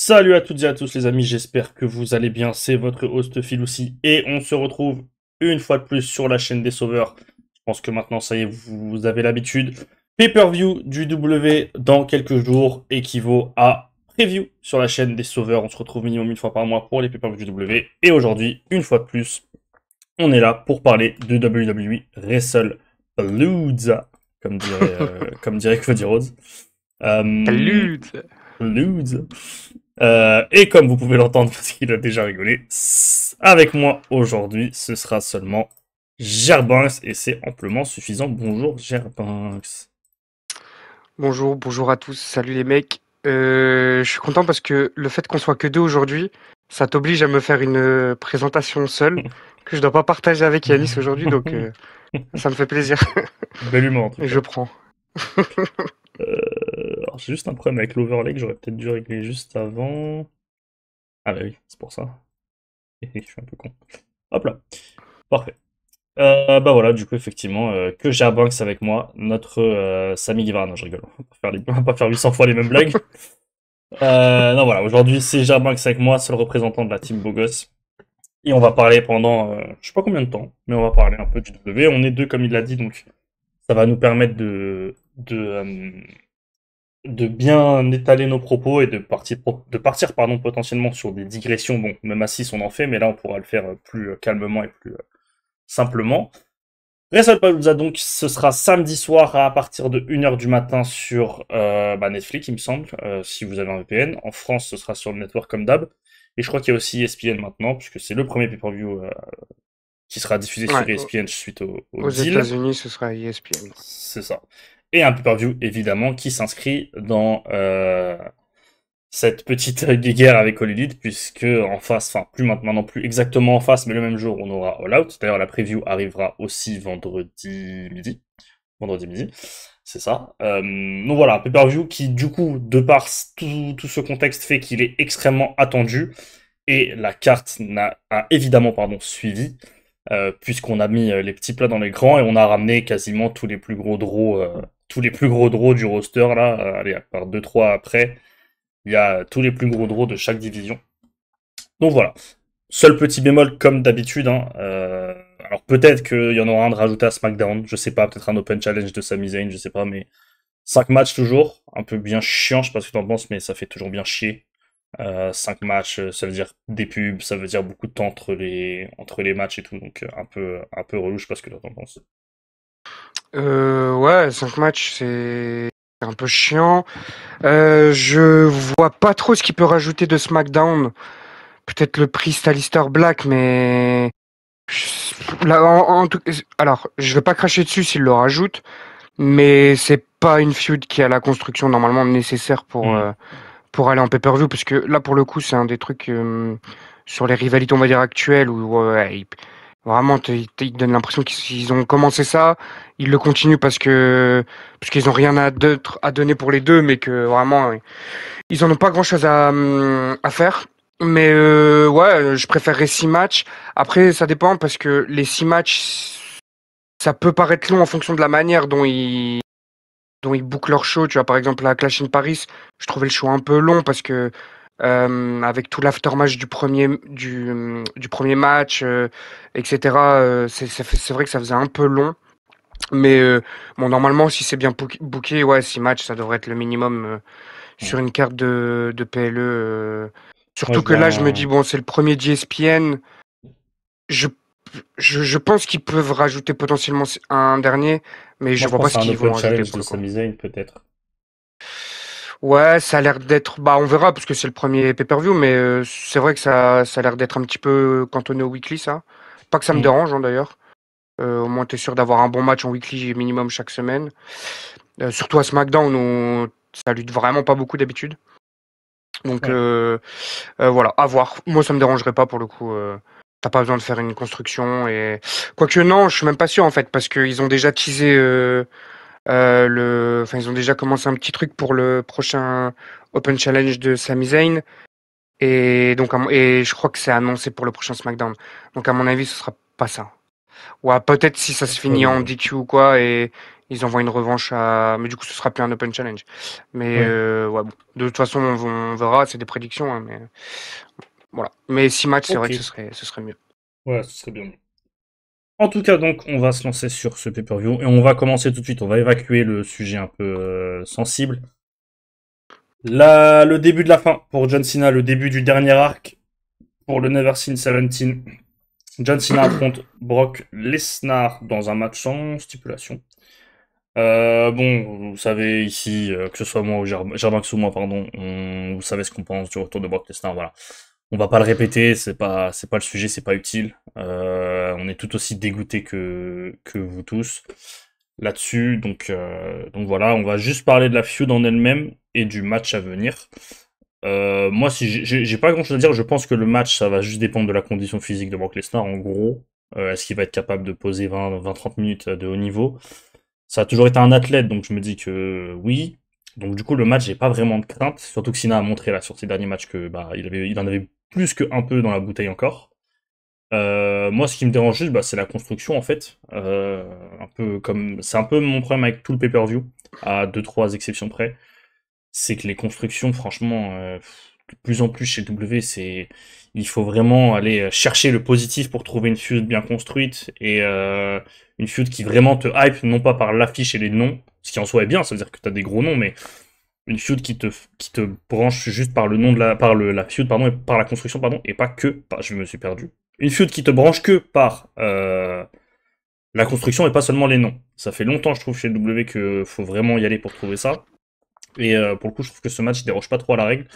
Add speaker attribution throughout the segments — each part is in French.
Speaker 1: Salut à toutes et à tous les amis, j'espère que vous allez bien, c'est votre host Phil aussi, et on se retrouve une fois de plus sur la chaîne des Sauveurs. Je pense que maintenant ça y est, vous avez l'habitude. Pay-per-view du W dans quelques jours équivaut à preview sur la chaîne des Sauveurs. On se retrouve minimum une fois par mois pour les pay-per-view du W, et aujourd'hui, une fois de plus, on est là pour parler de WWE WrestlePalooza, comme dirait Cody Rhodes. Euh,
Speaker 2: Salut!
Speaker 1: Palooza. Et comme vous pouvez l'entendre parce qu'il a déjà rigolé, avec moi aujourd'hui, ce sera seulement Gerbanks et c'est amplement suffisant. Bonjour Gerbanks.
Speaker 2: Bonjour à tous, salut les mecs. Je suis content parce que le fait qu'on soit que deux aujourd'hui, ça t'oblige à me faire une présentation seule que je dois pas partager avec Yanis aujourd'hui, donc ça me fait plaisir.
Speaker 1: Belle humeur en tout
Speaker 2: Et
Speaker 1: cas.
Speaker 2: je prends.
Speaker 1: Alors j'ai juste un problème avec l'overlay que j'aurais peut-être dû régler juste avant. Ah bah oui, c'est pour ça. Je suis un peu con. Hop là, parfait. Bah voilà, du coup effectivement, que Gerbanks avec moi, notre Sami Guevara. Non, je rigole. On va pas faire 800 fois les mêmes blagues. Non, voilà, aujourd'hui c'est Gerbanks avec moi, seul représentant de la team Beau Gosse. Et on va parler pendant, je sais pas combien de temps, mais on va parler un peu du W. On est deux, comme il l'a dit, donc ça va nous permettre de bien étaler nos propos et de partir pardon, potentiellement sur des digressions. Bon, même à 6 on en fait, mais là on pourra le faire plus calmement et plus simplement. WrestlePalooza donc, ce sera samedi soir à partir de 1h du matin sur Netflix, il me semble, si vous avez un VPN. En France, ce sera sur le network comme d'hab. Et je crois qu'il y a aussi ESPN maintenant, puisque c'est le premier pay-per-view qui sera diffusé sur
Speaker 2: Ouais,
Speaker 1: ESPN suite au
Speaker 2: aux
Speaker 1: deal.
Speaker 2: États-Unis, ce sera ESPN.
Speaker 1: C'est ça. Et un pay-per-view, évidemment, qui s'inscrit dans cette petite guerre avec All Elite, puisque en face, enfin plus maintenant non plus exactement en face, mais le même jour, on aura All Out. D'ailleurs, la preview arrivera aussi vendredi midi. Vendredi midi, c'est ça. Donc voilà, un pay-per-view qui, du coup, de par tout ce contexte, fait qu'il est extrêmement attendu. Et la carte a évidemment suivi, puisqu'on a mis les petits plats dans les grands et on a ramené quasiment tous les plus gros draws du roster là. Allez, à part 2-3 après, il y a tous les plus gros draws de chaque division. Donc voilà. Seul petit bémol comme d'habitude, hein, alors peut-être qu'il y en aura un de rajouté à SmackDown, je sais pas, peut-être un Open Challenge de Sami Zayn, je sais pas, mais 5 matchs toujours, un peu bien chiant, je sais pas ce que t'en penses, mais ça fait toujours bien chier. 5 matchs, ça veut dire des pubs, ça veut dire beaucoup de temps entre les matchs et tout, donc un peu relou, je sais pas ce que t'en penses.
Speaker 2: Ouais, 5 matchs, c'est un peu chiant. Je vois pas trop ce qu'il peut rajouter de SmackDown. Peut-être le prix Alistair Black, mais là, alors, je vais pas cracher dessus s'il le rajoute, mais c'est pas une feud qui a la construction normalement nécessaire
Speaker 1: Hmm.
Speaker 2: pour aller en pay-per-view, parce que là, pour le coup, c'est un des trucs sur les rivalités, on va dire, actuelles, où ouais, vraiment, ils te donnent l'impression qu'ils ont commencé ça, ils le continuent parce qu'ils ont rien d'autre à donner pour les deux, mais que vraiment, ils en ont pas grand-chose à faire. Mais ouais, je préférerais 6 matchs. Après, ça dépend parce que les 6 matchs, ça peut paraître long en fonction de la manière dont ils bouclent leur show. Tu vois, par exemple, à Clash in Paris, je trouvais le show un peu long parce que avec tout l'aftermatch du premier match, etc., c'est vrai que ça faisait un peu long. Mais bon, normalement, si c'est bien booké, ouais, 6 matchs, ça devrait être le minimum sur une carte de PLE.
Speaker 1: Ouais,
Speaker 2: Surtout
Speaker 1: je
Speaker 2: que
Speaker 1: vois
Speaker 2: là, je me dis, bon, c'est le premier d'ESPN. Je, je pense qu'ils peuvent rajouter potentiellement un dernier, mais je
Speaker 1: moi je
Speaker 2: vois
Speaker 1: pense
Speaker 2: pas
Speaker 1: que c'est
Speaker 2: ce
Speaker 1: un
Speaker 2: qu'ils vont
Speaker 1: Open
Speaker 2: rajouter
Speaker 1: Challenge
Speaker 2: pour
Speaker 1: de
Speaker 2: le coup.
Speaker 1: Sami Zayn, peut-être.
Speaker 2: Ouais, ça a l'air d'être. Bah, on verra parce que c'est le premier pay-per-view, mais c'est vrai que ça a l'air d'être un petit peu cantonné au weekly, ça. Pas que ça me
Speaker 1: Hmm.
Speaker 2: dérange, hein, d'ailleurs. Au moins, t'es sûr d'avoir un bon match en weekly minimum chaque semaine. Surtout à SmackDown où ça lutte vraiment pas beaucoup d'habitude. Donc
Speaker 1: Ouais.
Speaker 2: voilà, à voir. Moi, ça me dérangerait pas pour le coup. T'as pas besoin de faire une construction et quoique non, je suis même pas sûr en fait parce qu'ils ont déjà teasé enfin ils ont déjà commencé un petit truc pour le prochain Open Challenge de Sami Zayn et donc et je crois que c'est annoncé pour le prochain SmackDown. Donc à mon avis, ce sera pas ça. Ouais, peut-être si ça se
Speaker 1: Ouais,
Speaker 2: finit
Speaker 1: donc
Speaker 2: en
Speaker 1: voilà.
Speaker 2: DQ ou quoi et ils envoient une revanche à. Mais du coup, ce sera plus un Open Challenge. Mais
Speaker 1: Ouais,
Speaker 2: ouais, bon. De toute façon, on verra, c'est des prédictions. Hein, mais voilà. Mais 6 matchs, c'est vrai
Speaker 1: ok.
Speaker 2: que ce serait mieux.
Speaker 1: Ouais, ce serait bien. En tout cas, donc, on va se lancer sur ce pay-per-view et on va commencer tout de suite. On va évacuer le sujet un peu sensible. Là, le début de la fin pour John Cena, le début du dernier arc pour le Never Seen 17. John Cena affronte Brock Lesnar dans un match sans stipulation. Bon, vous savez ici, que ce soit moi ou Germax ou moi, pardon, vous savez ce qu'on pense du retour de Brock Lesnar, voilà. On va pas le répéter, c'est pas le sujet, c'est pas utile. On est tout aussi dégoûté que vous tous là-dessus, donc voilà, on va juste parler de la feud en elle-même et du match à venir. Moi, si j'ai pas grand-chose à dire, je pense que le match, ça va juste dépendre de la condition physique de Brock Lesnar, en gros. Est-ce qu'il va être capable de poser 20-30 minutes de haut niveau? Ça a toujours été un athlète, donc je me dis que oui. Donc du coup, le match, j'ai pas vraiment de crainte. Surtout que Sina a montré là sur ses derniers matchs que bah il en avait plus que un peu dans la bouteille encore. Moi, ce qui me dérange juste, bah, c'est la construction en fait. Un peu comme c'est un peu mon problème avec tout le pay-per-view, à deux trois exceptions près. C'est que les constructions, franchement, de plus en plus chez W, il faut vraiment aller chercher le positif pour trouver une feud bien construite et une feud qui vraiment te hype, non pas par l'affiche et les noms, ce qui en soi est bien, ça veut dire que t'as des gros noms, mais une feud qui te branche juste par le nom de la feud, pardon, et par la construction, pardon, et pas que, je me suis perdu. Une feud qui te branche que par la construction et pas seulement les noms. Ça fait longtemps, je trouve, chez W que faut vraiment y aller pour trouver ça. Et pour le coup, je trouve que ce match il déroge pas trop à la règle.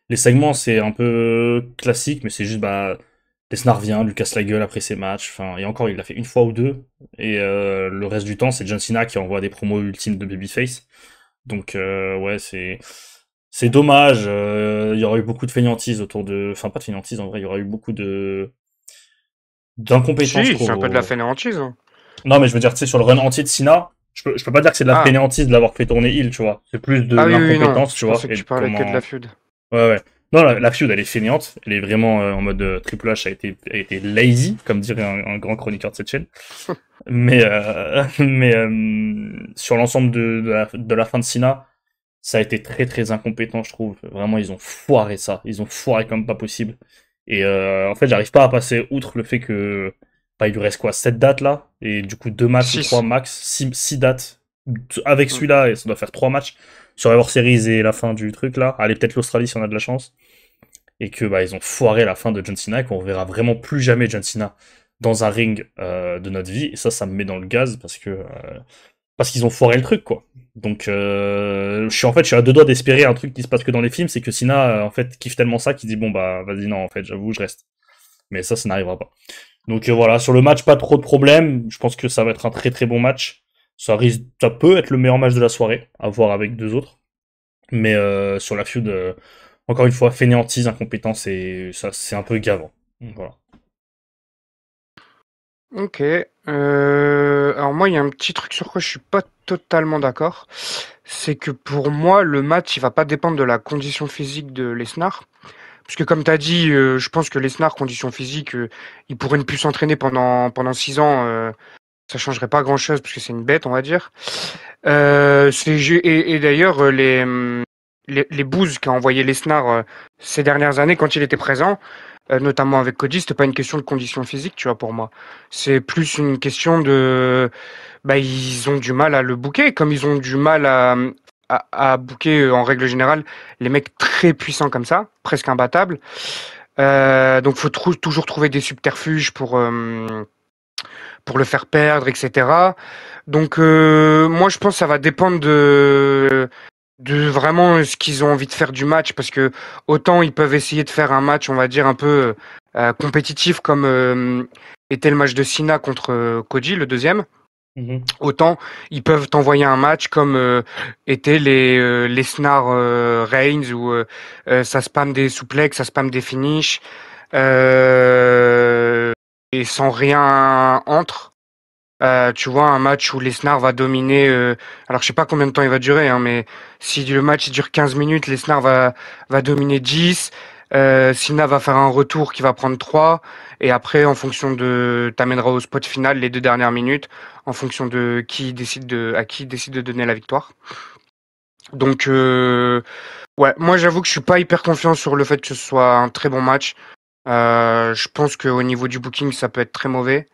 Speaker 1: Les segments, c'est un peu classique, mais c'est juste, bah, Lesnar vient, lui casse la gueule après ses matchs. Enfin, et encore, il l'a fait une fois ou deux. Et le reste du temps, c'est John Cena qui envoie des promos ultimes de Babyface. Donc, ouais, c'est dommage. Il y aurait eu beaucoup de fainéantise autour de. Enfin, pas de fainéantise, en vrai, il y aurait eu beaucoup de d'incompétence, je
Speaker 2: Si, c'est
Speaker 1: trouve.
Speaker 2: un peu de la fainéantise. Hein.
Speaker 1: Non, mais je veux dire, tu sais, sur le run entier de Cena, je peux pas dire que c'est de la
Speaker 2: Ah.
Speaker 1: fainéantise de l'avoir fait tourner heel, tu vois. C'est plus de
Speaker 2: Ah oui, oui, oui, non.
Speaker 1: l'incompétence, tu
Speaker 2: Je
Speaker 1: vois,
Speaker 2: pensais que
Speaker 1: et
Speaker 2: tu
Speaker 1: de
Speaker 2: parlais que de la
Speaker 1: comment.
Speaker 2: feud.
Speaker 1: Ouais, ouais. Non, la feud, elle est fainéante. Elle est vraiment en mode Triple H a été lazy, comme dirait un grand chroniqueur de cette chaîne. Mais, sur l'ensemble de la fin de Cena, ça a été très très incompétent, je trouve. Vraiment, ils ont foiré ça. Ils ont foiré comme pas possible. Et en fait, j'arrive pas à passer outre le fait que bah, il lui reste quoi, 7 dates là, et du coup 2 matchs ou 3
Speaker 2: 6.
Speaker 1: max, 6 dates avec celui-là, et ça doit faire 3 matchs. Survivor Series et la fin du truc là. Allez, peut-être l'Australie si on a de la chance. Et que bah, ils ont foiré la fin de John Cena et qu'on verra vraiment plus jamais John Cena dans un ring de notre vie. Et ça me met dans le gaz parce qu'ils ont foiré le truc, quoi. Donc, je suis à deux doigts d'espérer un truc qui se passe que dans les films, c'est que Cena, en fait, kiffe tellement ça qu'il dit, bon, bah, vas-y, non, en fait, j'avoue, je reste. Mais ça n'arrivera pas. Donc, voilà, sur le match, pas trop de problèmes. Je pense que ça va être un très très bon match. Ça peut être le meilleur match de la soirée, à voir avec deux autres. Mais sur la feud, encore une fois, fainéantise, incompétence, et ça, c'est un peu gavant. Donc, voilà.
Speaker 2: Ok. Alors moi, il y a un petit truc sur quoi je suis pas totalement d'accord. C'est que pour moi, le match, il va pas dépendre de la condition physique de Lesnar. Parce que comme tu as dit, je pense que Lesnar, condition physique, il pourrait ne plus s'entraîner pendant 6 ans. Ça changerait pas grand-chose parce que c'est une bête, on va dire. Et d'ailleurs, les bouses qu'a envoyé Lesnar ces dernières années quand il était présent, notamment avec Cody, c'était pas une question de condition physique, tu vois, pour moi. C'est plus une question de, bah, ils ont du mal à le booker, comme ils ont du mal à booker en règle générale les mecs très puissants comme ça, presque imbattables. Donc, faut toujours trouver des subterfuges pour le faire perdre, etc. Donc, moi, je pense que ça va dépendre de vraiment ce qu'ils ont envie de faire du match, parce que autant ils peuvent essayer de faire un match, on va dire, un peu compétitif, comme était le match de Cena contre Cody, le deuxième.
Speaker 1: Mhm.
Speaker 2: Autant ils peuvent t'envoyer un match comme étaient les Lesnar Reigns, où ça spam des souplexes, ça spam des finishes, et sans rien entre. Tu vois, un match où Lesnar va dominer. Alors, je sais pas combien de temps il va durer, hein, mais si le match il dure 15 minutes, Lesnar va dominer 10. Sina va faire un retour qui va prendre 3. Et après, en fonction de, t'amèneras au spot final les 2 dernières minutes, en fonction de à qui décide de donner la victoire. Donc, ouais, moi j'avoue que je suis pas hyper confiant sur le fait que ce soit un très bon match. Je pense qu'au niveau du booking, ça peut être très mauvais.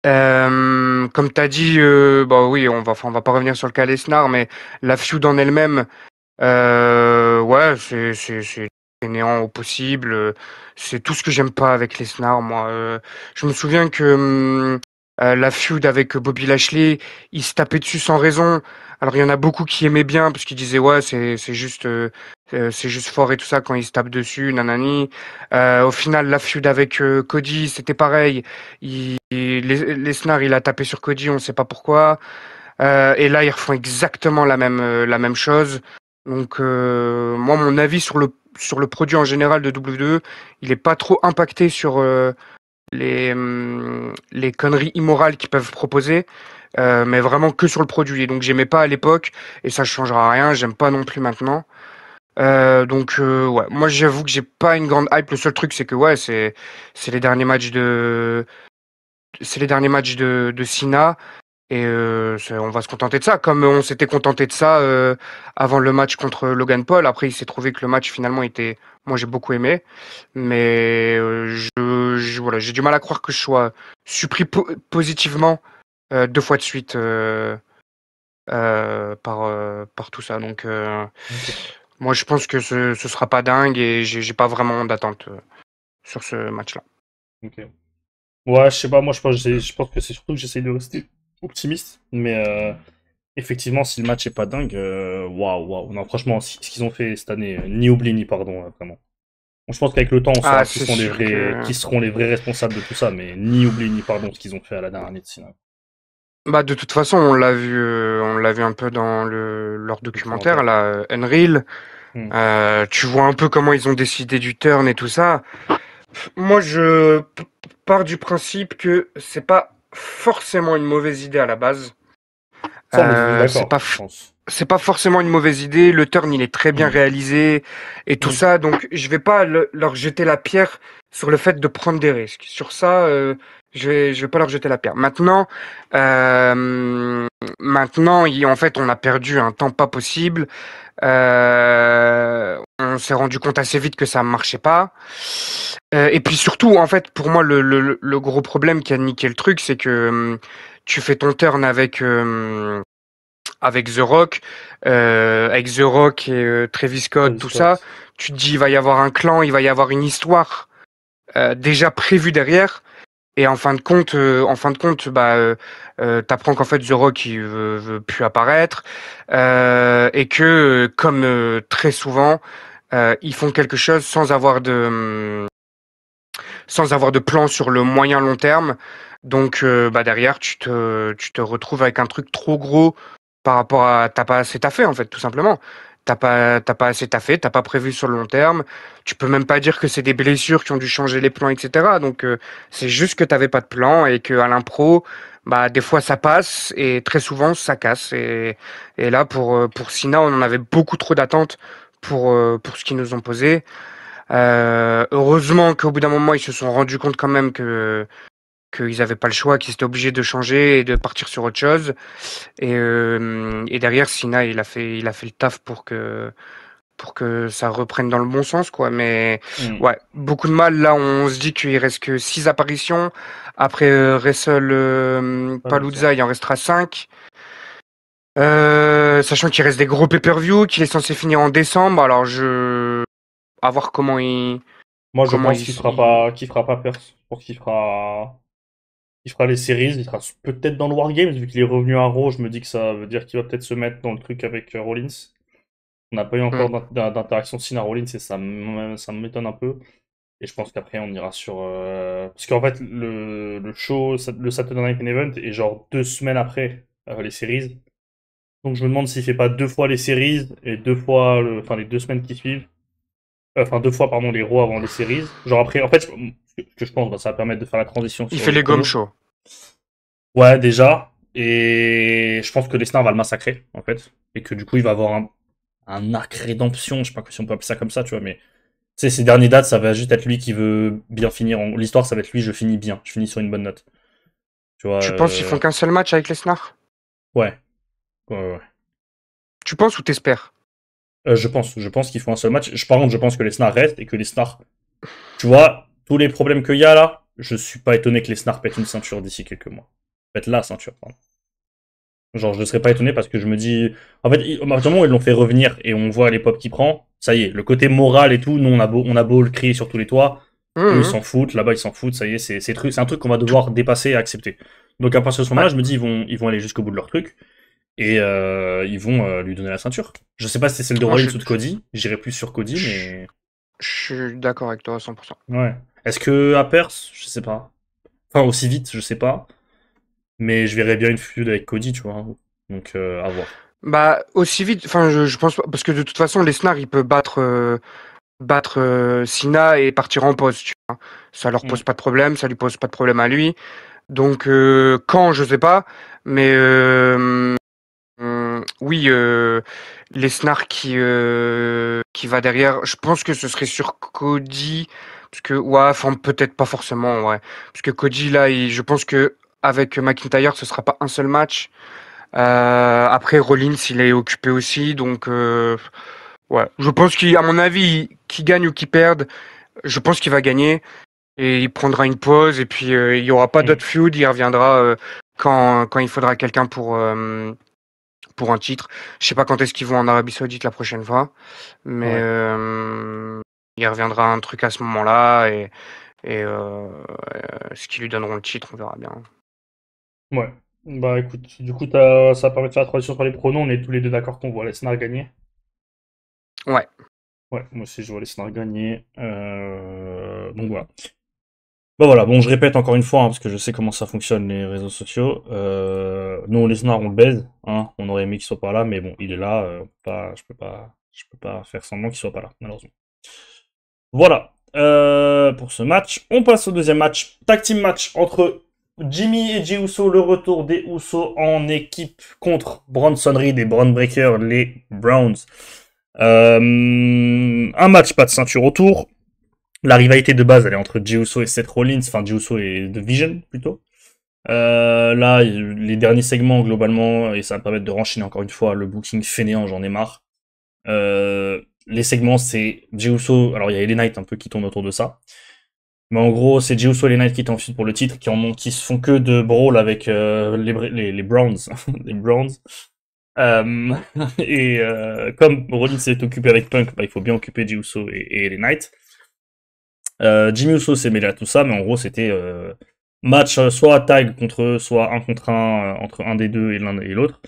Speaker 2: Comme tu as dit, bah oui, on va pas revenir sur le cas Lesnar, mais la feud en elle-même, ouais, c'est néant au possible. C'est tout ce que j'aime pas avec Lesnar, moi. Je me souviens que la feud avec Bobby Lashley, il se tapait dessus sans raison. Alors il y en a beaucoup qui aimaient bien parce qu'ils disaient ouais, c'est juste fort et tout ça quand il se tape dessus, nanani. Au final, la feud avec Cody, c'était pareil. Lesnar, il a tapé sur Cody, on sait pas pourquoi. Et là, ils refont exactement la même chose. Donc, moi, mon avis sur le produit en général de WWE, il est pas trop impacté sur les conneries immorales qu'ils peuvent proposer, mais vraiment que sur le produit. Et donc, j'aimais pas à l'époque, et ça changera rien. J'aime pas non plus maintenant. Donc, ouais, moi, j'avoue que j'ai pas une grande hype. Le seul truc, c'est que ouais, c'est les derniers matchs de Cena. Et on va se contenter de ça, comme on s'était contenté de ça avant le match contre Logan Paul. Après, il s'est trouvé que le match finalement était, moi j'ai beaucoup aimé, mais voilà, j'ai du mal à croire que je sois surpris positivement 2 fois de suite par tout ça. Donc,
Speaker 1: Ok.
Speaker 2: moi je pense que ce sera pas dingue et j'ai pas vraiment d'attente sur ce match-là.
Speaker 1: Ok. Ouais, je sais pas, moi je pense que c'est surtout que j'essaye de rester optimiste, mais effectivement, si le match est pas dingue, waouh, waouh. Non, franchement, ce qu'ils ont fait cette année, ni oubli ni pardon, vraiment. Bon, je pense qu'avec le temps, on
Speaker 2: Ah,
Speaker 1: saura
Speaker 2: c'est sûr que.
Speaker 1: qui seront les vrais responsables de tout ça, mais ni oubli ni pardon ce qu'ils ont fait à la dernière année de Cena.
Speaker 2: Bah, de toute façon, on l'a vu un peu dans leur documentaire,
Speaker 1: Documentaire.
Speaker 2: là, Unreal.
Speaker 1: Hmm.
Speaker 2: Tu vois un peu comment ils ont décidé du turn et tout ça. Moi, pars du principe que c'est pas forcément une mauvaise idée à la base.
Speaker 1: Ça, on est tous
Speaker 2: C'est
Speaker 1: d'accord,
Speaker 2: pas,
Speaker 1: je pense.
Speaker 2: c'est pas forcément une mauvaise idée. Le turn, il est très bien
Speaker 1: Hmm.
Speaker 2: réalisé et tout
Speaker 1: Hmm.
Speaker 2: ça. Donc, je vais pas leur jeter la pierre sur le fait de prendre des risques. Sur ça, je vais pas leur jeter la pierre. Maintenant, en fait, on a perdu un temps pas possible. On s'est rendu compte assez vite que ça marchait pas. Et puis surtout, en fait, pour moi, le gros problème qui a niqué le truc, c'est que tu fais ton turn avec avec The Rock et Travis Scott,
Speaker 1: Travis
Speaker 2: tout ça.
Speaker 1: Scott.
Speaker 2: Tu te dis, il va y avoir un clan, il va y avoir une histoire déjà prévue derrière. Et en fin de compte, bah, t'apprends qu'en fait The Rock il veut plus apparaître et que comme très souvent, ils font quelque chose sans avoir de plan sur le moyen long terme. Donc, bah derrière, tu te retrouves avec un truc trop gros par rapport à t'as pas assez taffé en fait, tout simplement. T'as pas assez taffé, t'as pas prévu sur le long terme. Tu peux même pas dire que c'est des blessures qui ont dû changer les plans, etc. Donc, c'est juste que t'avais pas de plan et que à l'impro, bah des fois ça passe et très souvent ça casse. Et là pour Sina, on en avait beaucoup trop d'attentes pour ce qu'ils nous ont posé. Heureusement qu'au bout d'un moment, ils se sont rendus compte quand même que qu'ils n'avaient pas le choix, qu'ils étaient obligés de changer et de partir sur autre chose. Et derrière, Sina, il a fait le taf pour que ça reprenne dans le bon sens, quoi. Mais
Speaker 1: Hmm.
Speaker 2: ouais, beaucoup de mal. Là, on se dit qu'il reste que 6 apparitions. Après Wrestle
Speaker 1: Pas le dire.
Speaker 2: Palooza, il en restera 5. Sachant qu'il reste des gros pay-per-view, qu'il est censé finir en décembre. Alors, à voir
Speaker 1: Moi, je
Speaker 2: comment
Speaker 1: pense qu'il fera pas peur. Je pense il fera les séries. Il sera peut-être dans le Wargames, vu qu'il est revenu à Raw. Je me dis que ça veut dire qu'il va peut-être se mettre dans le truc avec Rollins. On n'a pas eu
Speaker 2: Hmm.
Speaker 1: encore d'interaction Cena Rollins et ça m'étonne un peu. Et je pense qu'après, on ira sur. Parce qu'en fait, le show, le Saturday Night Main Event est genre 2 semaines après les séries. Donc je me demande s'il fait pas 2 fois les séries et 2 fois, enfin les 2 semaines qui suivent. Enfin, 2 fois, pardon, les Raw avant les séries. Genre après, en fait, ce que je pense, bah, ça va permettre de faire la transition
Speaker 2: Il
Speaker 1: sur
Speaker 2: fait
Speaker 1: les
Speaker 2: les gomme
Speaker 1: pros.
Speaker 2: shows.
Speaker 1: Ouais, déjà. Et je pense que Lesnar va le massacrer, en fait. Et que du coup, il va avoir un arc rédemption. Je sais pas si on peut appeler ça comme ça, tu vois, mais Ces derniers dates, ça va juste être lui qui veut bien finir. L'histoire, ça va être lui, je finis bien. Je finis sur une bonne note. Tu vois,
Speaker 2: Tu penses qu'ils font qu'un seul match avec Lesnar?
Speaker 1: ouais. Ouais.
Speaker 2: Tu penses ou t'espères?
Speaker 1: Je pense qu'ils font un seul match. Par contre, je pense que Lesnar reste et que Lesnar, tu vois, tous les problèmes qu'il y a là, je suis pas étonné que Lesnar pète une ceinture d'ici quelques mois. Pète la ceinture, pardon. Genre, je ne serais pas étonné parce que je me dis, en fait, à partir du moment où ils l'ont fait revenir et on voit les pop qu'il prend, ça y est, le côté moral et tout, nous on a beau le crier sur tous les toits, eux ils
Speaker 2: Mhm.
Speaker 1: s'en foutent, là-bas ils s'en foutent, ça y est, c'est un truc qu'on va devoir dépasser et accepter. Donc à partir de ce
Speaker 2: Ouais.
Speaker 1: moment-là, je me dis ils vont aller jusqu'au bout de leur truc et ils vont lui donner la ceinture. Je sais pas si c'est celle de
Speaker 2: Moi,
Speaker 1: Rollins ou de Cody, j'irai plus sur Cody,
Speaker 2: je,
Speaker 1: mais
Speaker 2: je suis d'accord avec toi à 100%.
Speaker 1: ouais. Est-ce que à Perth, je sais pas. Enfin aussi vite, je sais pas, mais je verrais bien une feud avec Cody, tu vois. Donc à voir.
Speaker 2: Bah, aussi vite, enfin, je pense pas, parce que de toute façon, Lesnar, il peut battre Cena et partir en pause, tu vois. Ça leur pose
Speaker 1: Mm.
Speaker 2: pas de problème, ça lui pose pas de problème à lui. Donc, quand, je sais pas, mais oui, Lesnar qui va derrière, je pense que ce serait sur Cody, parce que, ouais, enfin, peut-être pas forcément, ouais. Parce que Cody, là, je pense que avec McIntyre, ce sera pas un seul match. Après, Rollins, il est occupé aussi, donc ouais. Je pense qu'à mon avis, qu'il gagne ou qu'il perde, je pense qu'il va gagner et il prendra une pause et puis il y aura pas
Speaker 1: Mm.
Speaker 2: d'autre feud, il reviendra quand il faudra quelqu'un pour un titre. Je sais pas quand est-ce qu'ils vont en Arabie Saoudite la prochaine fois, mais
Speaker 1: Ouais.
Speaker 2: il reviendra un truc à ce moment-là et ce qui lui donneront le titre, on verra bien.
Speaker 1: Ouais. Bah écoute, du coup, ça permet de faire la transition sur les pronos. On est tous les deux d'accord qu'on voit Lesnar gagner.
Speaker 2: Ouais.
Speaker 1: Ouais, moi aussi je vois Lesnar gagner. Donc voilà. Bah voilà, bon, je répète encore une fois, hein, parce que je sais comment ça fonctionne les réseaux sociaux. Nous, Lesnar, on le baise, hein. On aurait aimé qu'il soit pas là, mais bon, il est là. Je peux pas faire semblant qu'il soit pas là, malheureusement. Voilà. Pour ce match, on passe au deuxième match. Tag team match entre Jimmy et Jey Uso, le retour des Uso en équipe contre Bronson Reed et Braun Breaker, les Browns. Un match, pas de ceinture autour. La rivalité de base, elle est entre Jey Uso et Seth Rollins, enfin Jey Uso et The Vision plutôt. Là, les derniers segments globalement, et ça va me permettre de renchaîner encore une fois le booking fainéant, j'en ai marre. Les segments, c'est Jey Uso, alors il y a LA Knight un peu qui tourne autour de ça. Mais en gros, c'est Jey Uso et LA Knight qui t'enfuient pour le titre, qui se font que de brawl avec les Browns. les Browns. Euh, et comme Rollins s'est occupé avec Punk, bah, il faut bien occuper Jey Uso et LA Knight. Jimmy Uso s'est mêlé à tout ça, mais en gros, c'était match soit tag contre eux, soit un contre un entre un des deux et l'un et l'autre.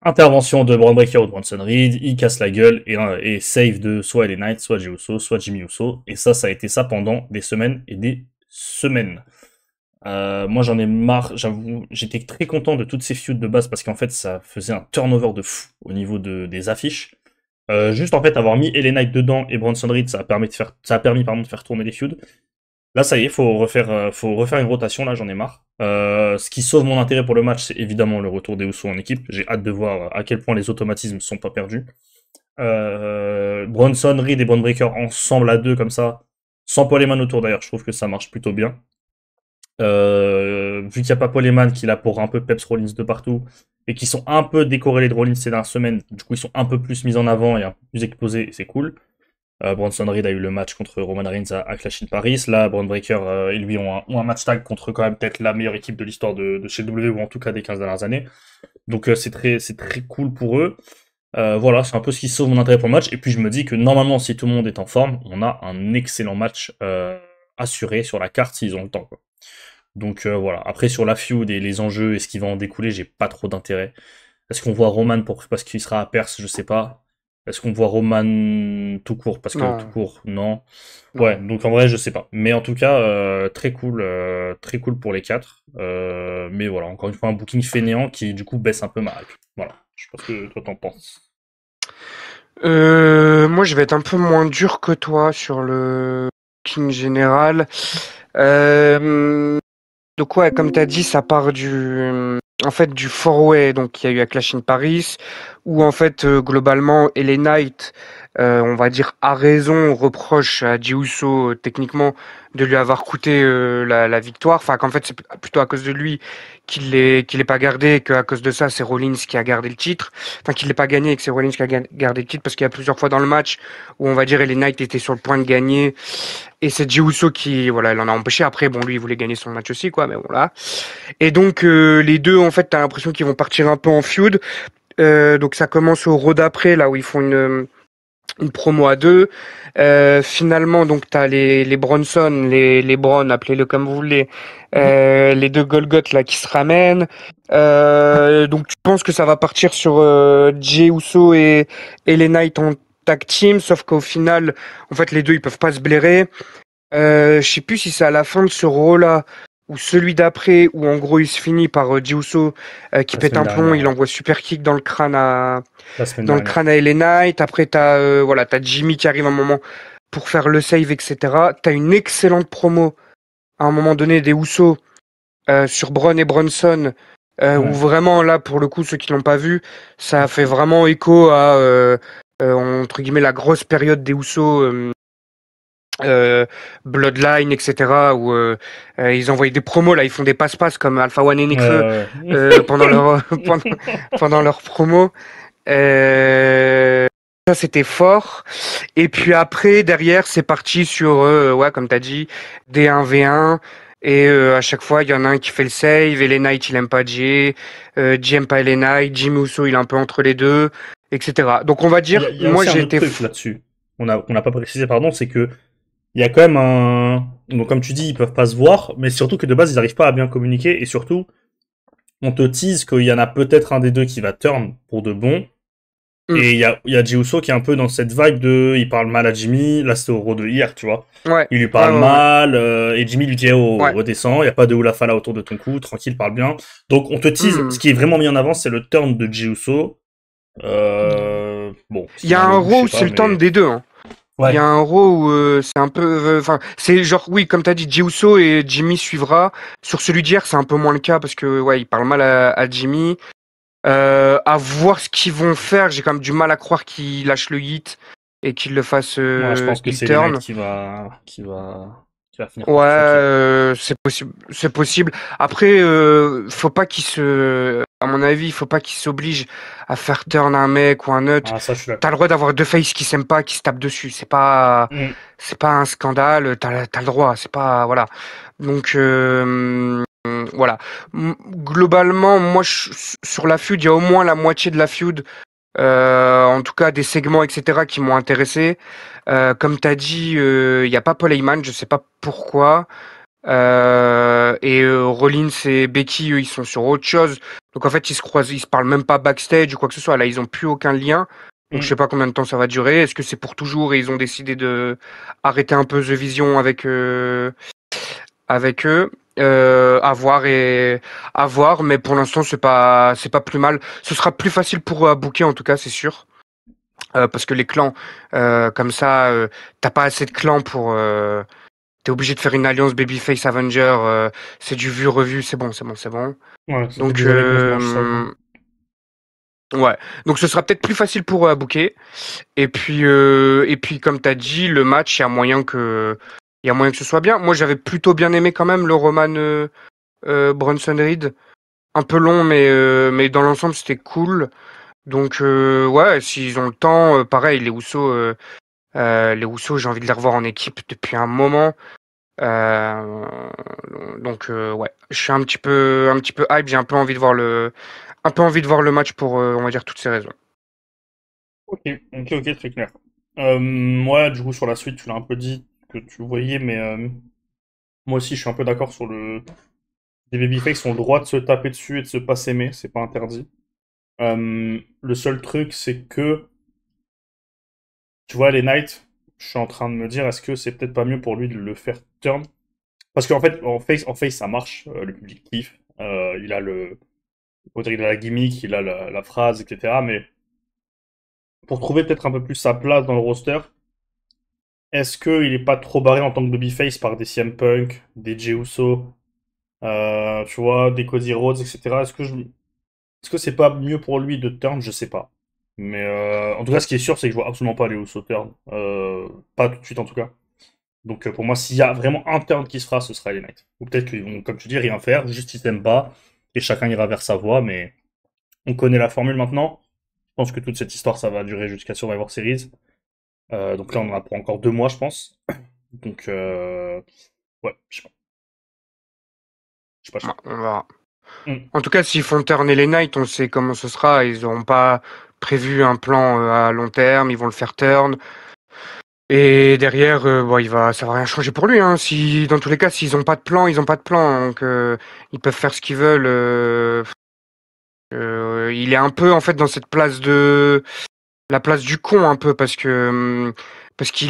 Speaker 1: Intervention de Braun Breaker ou de Bronson Reed, il casse la gueule et save de soit LA Knight, soit Jey Uso, soit Jimmy Uso. Et ça a été ça pendant des semaines et des semaines. Moi j'en ai marre, j'avoue, j'étais très content de toutes ces feuds de base parce qu'en fait ça faisait un turnover de fou au niveau des affiches. Juste en fait avoir mis LA Knight dedans et Bronson Reed, ça a permis pardon, de faire tourner les feuds. Là, ça y est, faut refaire une rotation. Là, j'en ai marre. Ce qui sauve mon intérêt pour le match, c'est évidemment le retour des Usos en équipe. J'ai hâte de voir à quel point les automatismes sont pas perdus. Bronson, Reed et Braun Breaker ensemble à deux comme ça, sans Paul Heyman autour d'ailleurs, je trouve que ça marche plutôt bien. Vu qu'il n'y a pas Paul Heyman qui est là pour un peu peps Rollins de partout et qui sont un peu décorrélés de Rollins ces dernières semaines, du coup ils sont un peu plus mis en avant et un peu plus exposés, et c'est cool. Bronson Reed a eu le match contre Roman Reigns à Clash in Paris. Là, Braun Breaker et lui ont un match tag contre quand même peut-être la meilleure équipe de l'histoire de chez W ou en tout cas des 15 dernières années. Donc c'est très cool pour eux. Voilà, c'est un peu ce qui sauve mon intérêt pour le match. Et puis je me dis que normalement, si tout le monde est en forme, on a un excellent match assuré sur la carte s'ils ont le temps, quoi. Donc voilà. Après sur la feud et les enjeux et ce qui va en découler, j'ai pas trop d'intérêt. Est-ce qu'on voit Roman parce qu'il sera à Perse, je sais pas. Est-ce qu'on voit Roman tout court parce que tout
Speaker 2: Non,
Speaker 1: court, non. Ouais,
Speaker 2: non.
Speaker 1: donc en vrai, je sais pas. Mais en tout cas, très cool pour les quatre. Mais voilà, encore une fois, un booking fainéant qui du coup baisse un peu ma hype. Voilà, je sais pas ce que toi t'en penses.
Speaker 2: Moi, je vais être un peu moins dur que toi sur le King général. Donc ouais, comme tu as dit, ça part en fait, du four-way, donc il y a eu à Clash in Paris, où en fait, globalement, LA Knight, on va dire à raison, reproche à Jey Uso techniquement de lui avoir coûté la victoire. Enfin, qu'en fait, c'est plutôt à cause de lui qu'il l'ait pas gardé, et qu'à cause de ça, c'est Rollins qui a gardé le titre. Enfin, qu'il l'ait pas gagné et que c'est Rollins qui a gardé le titre parce qu'il y a plusieurs fois dans le match où on va dire LA Knight était sur le point de gagner et c'est Jey Uso qui, voilà, l'en a empêché. Après, bon, lui, il voulait gagner son match aussi, quoi, mais bon, là. Et donc, les deux, en fait, t'as l'impression qu'ils vont partir un peu en feud. Donc, ça commence au Raw d'après, là, où ils font une promo à deux. Finalement, donc, t'as les Bronson, les Braun, appelez-le comme vous voulez, les deux Golgoth, là, qui se ramènent. Donc, tu penses que ça va partir sur Jey Uso et LA Knight en tag team, sauf qu'au final, en fait, les deux, ils peuvent pas se blairer. Je sais plus si c'est à la fin de ce Raw-là ou celui d'après où en gros il se finit par Jey Uso qui
Speaker 1: La
Speaker 2: pète
Speaker 1: semaine
Speaker 2: un plomb,
Speaker 1: dernière,
Speaker 2: il
Speaker 1: ouais.
Speaker 2: envoie super kick
Speaker 1: La semaine
Speaker 2: dans le
Speaker 1: dernière.
Speaker 2: crâne à LA Knight. Après t'as voilà, t'as Jimmy qui arrive un moment pour faire le save, etc. T'as une excellente promo à un moment donné des Usos sur Braun et Bronson où
Speaker 1: Ouais.
Speaker 2: vraiment là pour le coup ceux qui l'ont pas vu, ça a fait vraiment écho à entre guillemets la grosse période des Usos. Bloodline, etc. où ils envoient des promos là, ils font des passe-passe comme Alpha One et
Speaker 1: Ouais,
Speaker 2: Nekfeu
Speaker 1: ouais, ouais.
Speaker 2: pendant leur pendant leur promo. Ça c'était fort. Et puis après derrière c'est parti sur ouais comme t'as dit des 1v1 et à chaque fois il y en a un qui fait le save. Et les Knight il aime pas Jay, Jay aime pas les Knight, Jimmy Uso il est un peu entre les deux, etc. Donc on va dire
Speaker 1: Il y a
Speaker 2: moi
Speaker 1: aussi un
Speaker 2: j'ai
Speaker 1: autre
Speaker 2: été
Speaker 1: truc là-dessus. On n'a pas précisé, pardon, c'est que il y a quand même un. Donc, comme tu dis, ils peuvent pas se voir, mais surtout que de base, ils n'arrivent pas à bien communiquer, et surtout, on te tease qu'il y en a peut-être un des deux qui va turn pour de bon,
Speaker 2: Hmm.
Speaker 1: et il y a Jey Uso qui est un peu dans cette vibe de. Il parle mal à Jimmy, là c'était au Raw de hier, tu vois.
Speaker 2: Ouais,
Speaker 1: Il lui
Speaker 2: ouais,
Speaker 1: parle
Speaker 2: ouais, ouais.
Speaker 1: mal, et Jimmy lui dit oh,
Speaker 2: Ouais.
Speaker 1: redescends, il y a pas de oula fala autour de ton cou, tranquille, parle bien. Donc, on te tease,
Speaker 2: Hmm.
Speaker 1: ce qui est vraiment mis en avant, c'est le turn de Jey Uso. Bon,
Speaker 2: Il y
Speaker 1: s'il
Speaker 2: a
Speaker 1: a le
Speaker 2: un
Speaker 1: goût, je
Speaker 2: Raw
Speaker 1: sais
Speaker 2: où c'est
Speaker 1: pas,
Speaker 2: le temps
Speaker 1: mais.
Speaker 2: des deux. Hein. Il y
Speaker 1: Ouais.
Speaker 2: a un Raw où c'est un peu, enfin, c'est genre oui, comme t'as dit, Jey Uso et Jimmy suivra. Sur celui d'hier, c'est un peu moins le cas parce que ouais, il parle mal à Jimmy. À voir ce qu'ils vont faire, j'ai quand même du mal à croire qu'ils lâchent le hit et qu'ils le fassent
Speaker 1: Moi, je pense que
Speaker 2: heel
Speaker 1: c'est les Knights
Speaker 2: turn.
Speaker 1: qui va finir
Speaker 2: Ouais,
Speaker 1: par choquer.
Speaker 2: c'est possible, c'est possible. Après, faut pas qu'il se, à mon avis, il faut pas qu'il s'oblige à faire turn un mec ou un autre.
Speaker 1: Ah, ça, je suis
Speaker 2: T'as le
Speaker 1: d'accord.
Speaker 2: droit d'avoir deux faces qui s'aiment pas, qui se tapent dessus.
Speaker 1: Mm.
Speaker 2: C'est pas un scandale. T'as le droit. C'est pas, voilà. Donc, voilà. Globalement, moi, sur la feud, il y a au moins la moitié de la feud en tout cas des segments, etc., qui m'ont intéressé. Comme tu as dit, il n'y a pas Paul Heyman, je sais pas pourquoi. Et Rollins et Becky, eux, ils sont sur autre chose. Donc en fait, ils se croisent, ils se parlent même pas backstage ou quoi que ce soit. Là, ils ont plus aucun lien. Donc je sais
Speaker 1: Mm.
Speaker 2: pas combien de temps ça va durer. Est-ce que c'est pour toujours et ils ont décidé de arrêter un peu The Vision avec eux? À voir, mais pour l'instant c'est pas plus mal. Ce sera plus facile pour booker en tout cas, c'est sûr. Parce que les clans, comme ça, t'as pas assez de clans pour. T'es obligé de faire une alliance Babyface Avenger. C'est du vu revu, c'est bon, c'est bon, c'est bon.
Speaker 1: Ouais, ça fait
Speaker 2: Donc
Speaker 1: des années qu'on se mange ça, quoi.
Speaker 2: ouais, donc ce sera peut-être plus facile pour booker. Et puis comme t'as dit, le match, il y a moyen que ce soit bien. Moi, j'avais plutôt bien aimé quand même le Roman Bronson Reed. Un peu long, mais dans l'ensemble, c'était cool. Donc ouais, s'ils ont le temps, pareil, les Usos, j'ai envie de les revoir en équipe depuis un moment. Euh, donc ouais, je suis un petit peu hype. J'ai un peu envie de voir le match pour, on va dire, toutes ces raisons.
Speaker 1: Ok, ok, très clair. Moi, du coup, sur la suite, tu l'as un peu dit que tu voyais, mais moi aussi, je suis un peu d'accord sur le. Les babyface ont le droit de se taper dessus et de se pas s'aimer, c'est pas interdit. Le seul truc, c'est que, tu vois, les Knights, je suis en train de me dire, est-ce que c'est peut-être pas mieux pour lui de le faire turn? Parce qu'en fait, en face, ça marche, le public kiffe. Il a le. On dirait qu'il a la gimmick, il a la phrase, etc. Mais pour trouver peut-être un peu plus sa place dans le roster, est-ce qu'il est pas trop barré en tant que babyface par des CM Punk, des Jey Uso, tu vois, des Cody Rhodes, etc. Est-ce que c'est pas mieux pour lui de turn? Je sais pas. Mais en tout cas, ce qui est sûr, c'est que je vois absolument pas les Usos turn. Pas tout de suite en tout cas. Donc pour moi, s'il y a vraiment un turn qui se fera, ce sera les Knights. Ou peut-être qu'ils vont, comme tu dis, rien faire, juste ils s'aiment pas, et chacun ira vers sa voie, mais on connaît la formule maintenant. Je pense que toute cette histoire, ça va durer jusqu'à Survivor Series. Donc là, on en a pour encore 2 mois, je pense. Donc, ouais, je sais pas. Je sais pas.
Speaker 2: On verra.
Speaker 1: Hmm.
Speaker 2: En tout cas, s'ils font turner les Knights, on sait comment ce sera. Ils n'auront pas prévu un plan à long terme. Ils vont le faire turn. Et derrière, ça va rien changer pour lui. Hein. Si, dans tous les cas, s'ils ont pas de plan, ils ont pas de plan. Donc, ils peuvent faire ce qu'ils veulent. Il est un peu en fait dans cette la place du con un peu parce qu'il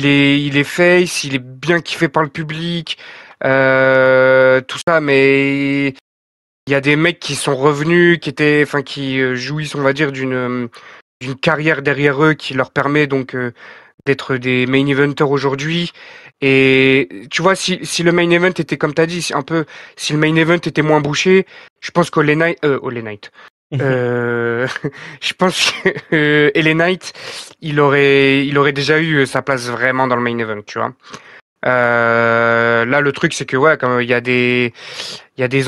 Speaker 2: est face, il est bien kiffé par le public, tout ça, mais il y a des mecs qui sont revenus, qui jouissent, on va dire, d'une carrière derrière eux qui leur permet donc d'être des main eventers aujourd'hui. Et tu vois, si le main event était comme t'as dit, si le main event était moins bouché, je pense qu'Ole Knight, euh, je pense que LA Knight, il aurait déjà eu sa place vraiment dans le main event, tu vois. Là, le truc, c'est que ouais, comme il y a des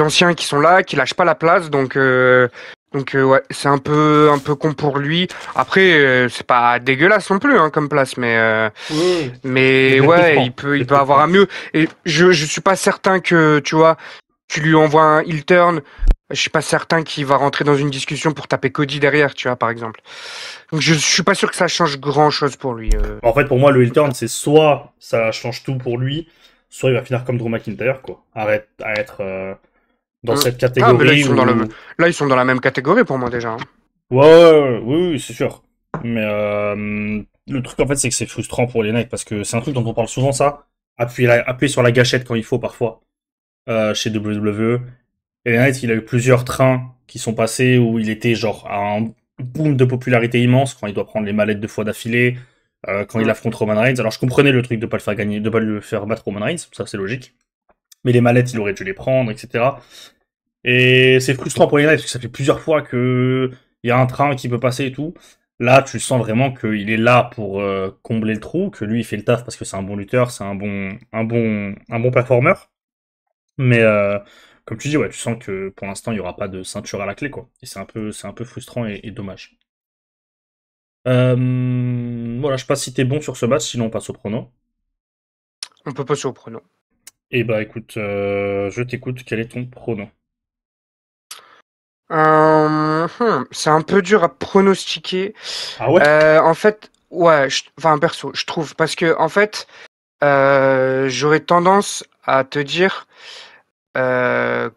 Speaker 2: anciens qui sont là, qui lâchent pas la place, donc ouais, c'est un peu con pour lui. Après, c'est pas dégueulasse non plus hein, comme place, mais
Speaker 1: Oui, oui, oui.
Speaker 2: mais
Speaker 1: Je les
Speaker 2: ouais, il
Speaker 1: comprends.
Speaker 2: peut
Speaker 1: Je
Speaker 2: il
Speaker 1: les
Speaker 2: peut avoir un
Speaker 1: comprends.
Speaker 2: mieux. Et je suis pas certain que tu vois, tu lui envoies un heel turn. Je suis pas certain qu'il va rentrer dans une discussion pour taper Cody derrière, tu vois, par exemple. Donc je suis pas sûr que ça change grand chose pour lui.
Speaker 1: En fait, pour moi, le heel turn, c'est soit ça change tout pour lui, soit il va finir comme Drew McIntyre, quoi. Arrête à être dans
Speaker 2: Hum.
Speaker 1: cette
Speaker 2: Ah, mais
Speaker 1: catégorie où.
Speaker 2: là ils sont dans la même catégorie pour moi déjà. Hein.
Speaker 1: Ouais, ouais, ouais, oui, oui, c'est sûr. Mais le truc, en fait, c'est que c'est frustrant pour les mecs, parce que c'est un truc dont on parle souvent, ça. Appuyer sur la gâchette quand il faut, parfois, chez WWE. Et les Knights, il a eu plusieurs trains qui sont passés où il était genre à un boom de popularité immense quand il doit prendre les mallettes 2 fois d'affilée, quand il
Speaker 2: Hum.
Speaker 1: affronte Roman Reigns. Alors je comprenais le truc de pas le faire gagner, de pas le faire battre Roman Reigns, ça c'est logique. Mais les mallettes, il aurait dû les prendre, etc. Et c'est frustrant pour les Knights parce que ça fait plusieurs fois que il y a un train qui peut passer et tout. Là, tu sens vraiment qu'il est là pour combler le trou, que lui il fait le taf parce que c'est un bon lutteur, c'est un bon performeur. Mais comme tu dis, ouais, tu sens que pour l'instant, il n'y aura pas de ceinture à la clé, quoi. Et c'est un peu frustrant et dommage. Voilà, je sais pas si t'es bon sur ce match, sinon on passe au prono.
Speaker 2: On peut pas se prono.
Speaker 1: Et bah écoute, je t'écoute, quel est ton prono?
Speaker 2: C'est un peu dur à pronostiquer.
Speaker 1: Ah ouais?
Speaker 2: En fait, ouais, enfin perso, je trouve parce que en fait, j'aurais tendance à te dire euh,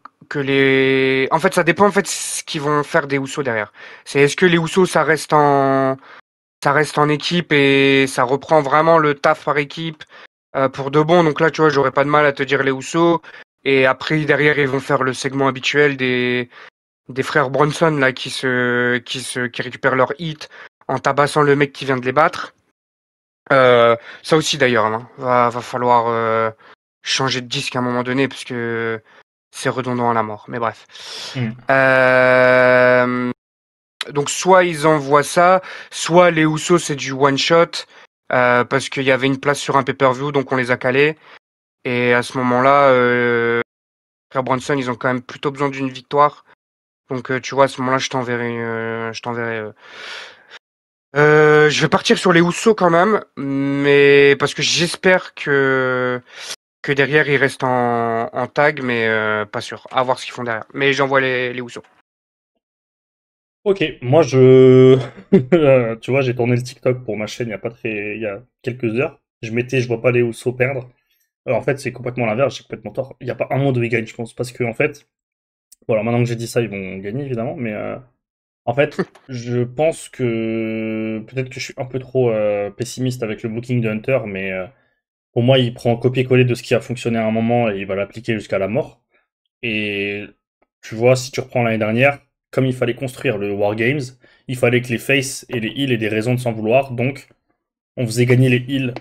Speaker 2: en fait, ça dépend en fait ce qu'ils vont faire des Housseaux derrière. C'est est-ce que les Housseaux ça reste en équipe et ça reprend vraiment le taf par équipe pour de bon. Donc là, tu vois, j'aurais pas de mal à te dire les Housseaux. Et après, derrière, ils vont faire le segment habituel des frères Bronson là qui récupèrent leur hit en tabassant le mec qui vient de les battre. Ça aussi d'ailleurs, hein, va falloir changer de disque à un moment donné parce que c'est redondant à la mort. Mais bref.
Speaker 1: Hmm.
Speaker 2: Donc soit ils envoient ça, soit les Housseaux c'est du one shot parce qu'il y avait une place sur un pay-per-view donc on les a calés. Et à ce moment-là, frère Bronson ils ont quand même plutôt besoin d'une victoire. Donc tu vois à ce moment-là je vais partir sur les Housseaux quand même, mais parce que j'espère que derrière ils restent en tag, mais pas sûr. À voir ce qu'ils font derrière. Mais j'envoie les Housseaux.
Speaker 1: Ok, moi tu vois, j'ai tourné le TikTok pour ma chaîne il y a quelques heures. Je vois pas les Usos perdre. En fait, c'est complètement l'inverse, j'ai complètement tort. Il n'y a pas un monde où ils gagnent, je pense, parce que en fait, bon, alors maintenant que j'ai dit ça, ils vont gagner évidemment, mais en fait, je pense que peut-être que je suis un peu trop pessimiste avec le booking de Hunter, mais pour moi, il prend un copier-coller de ce qui a fonctionné à un moment et il va l'appliquer jusqu'à la mort. Et tu vois, si tu reprends l'année dernière, comme il fallait construire le Wargames, il fallait que les faces et les heals aient des raisons de s'en vouloir, donc on faisait gagner les heals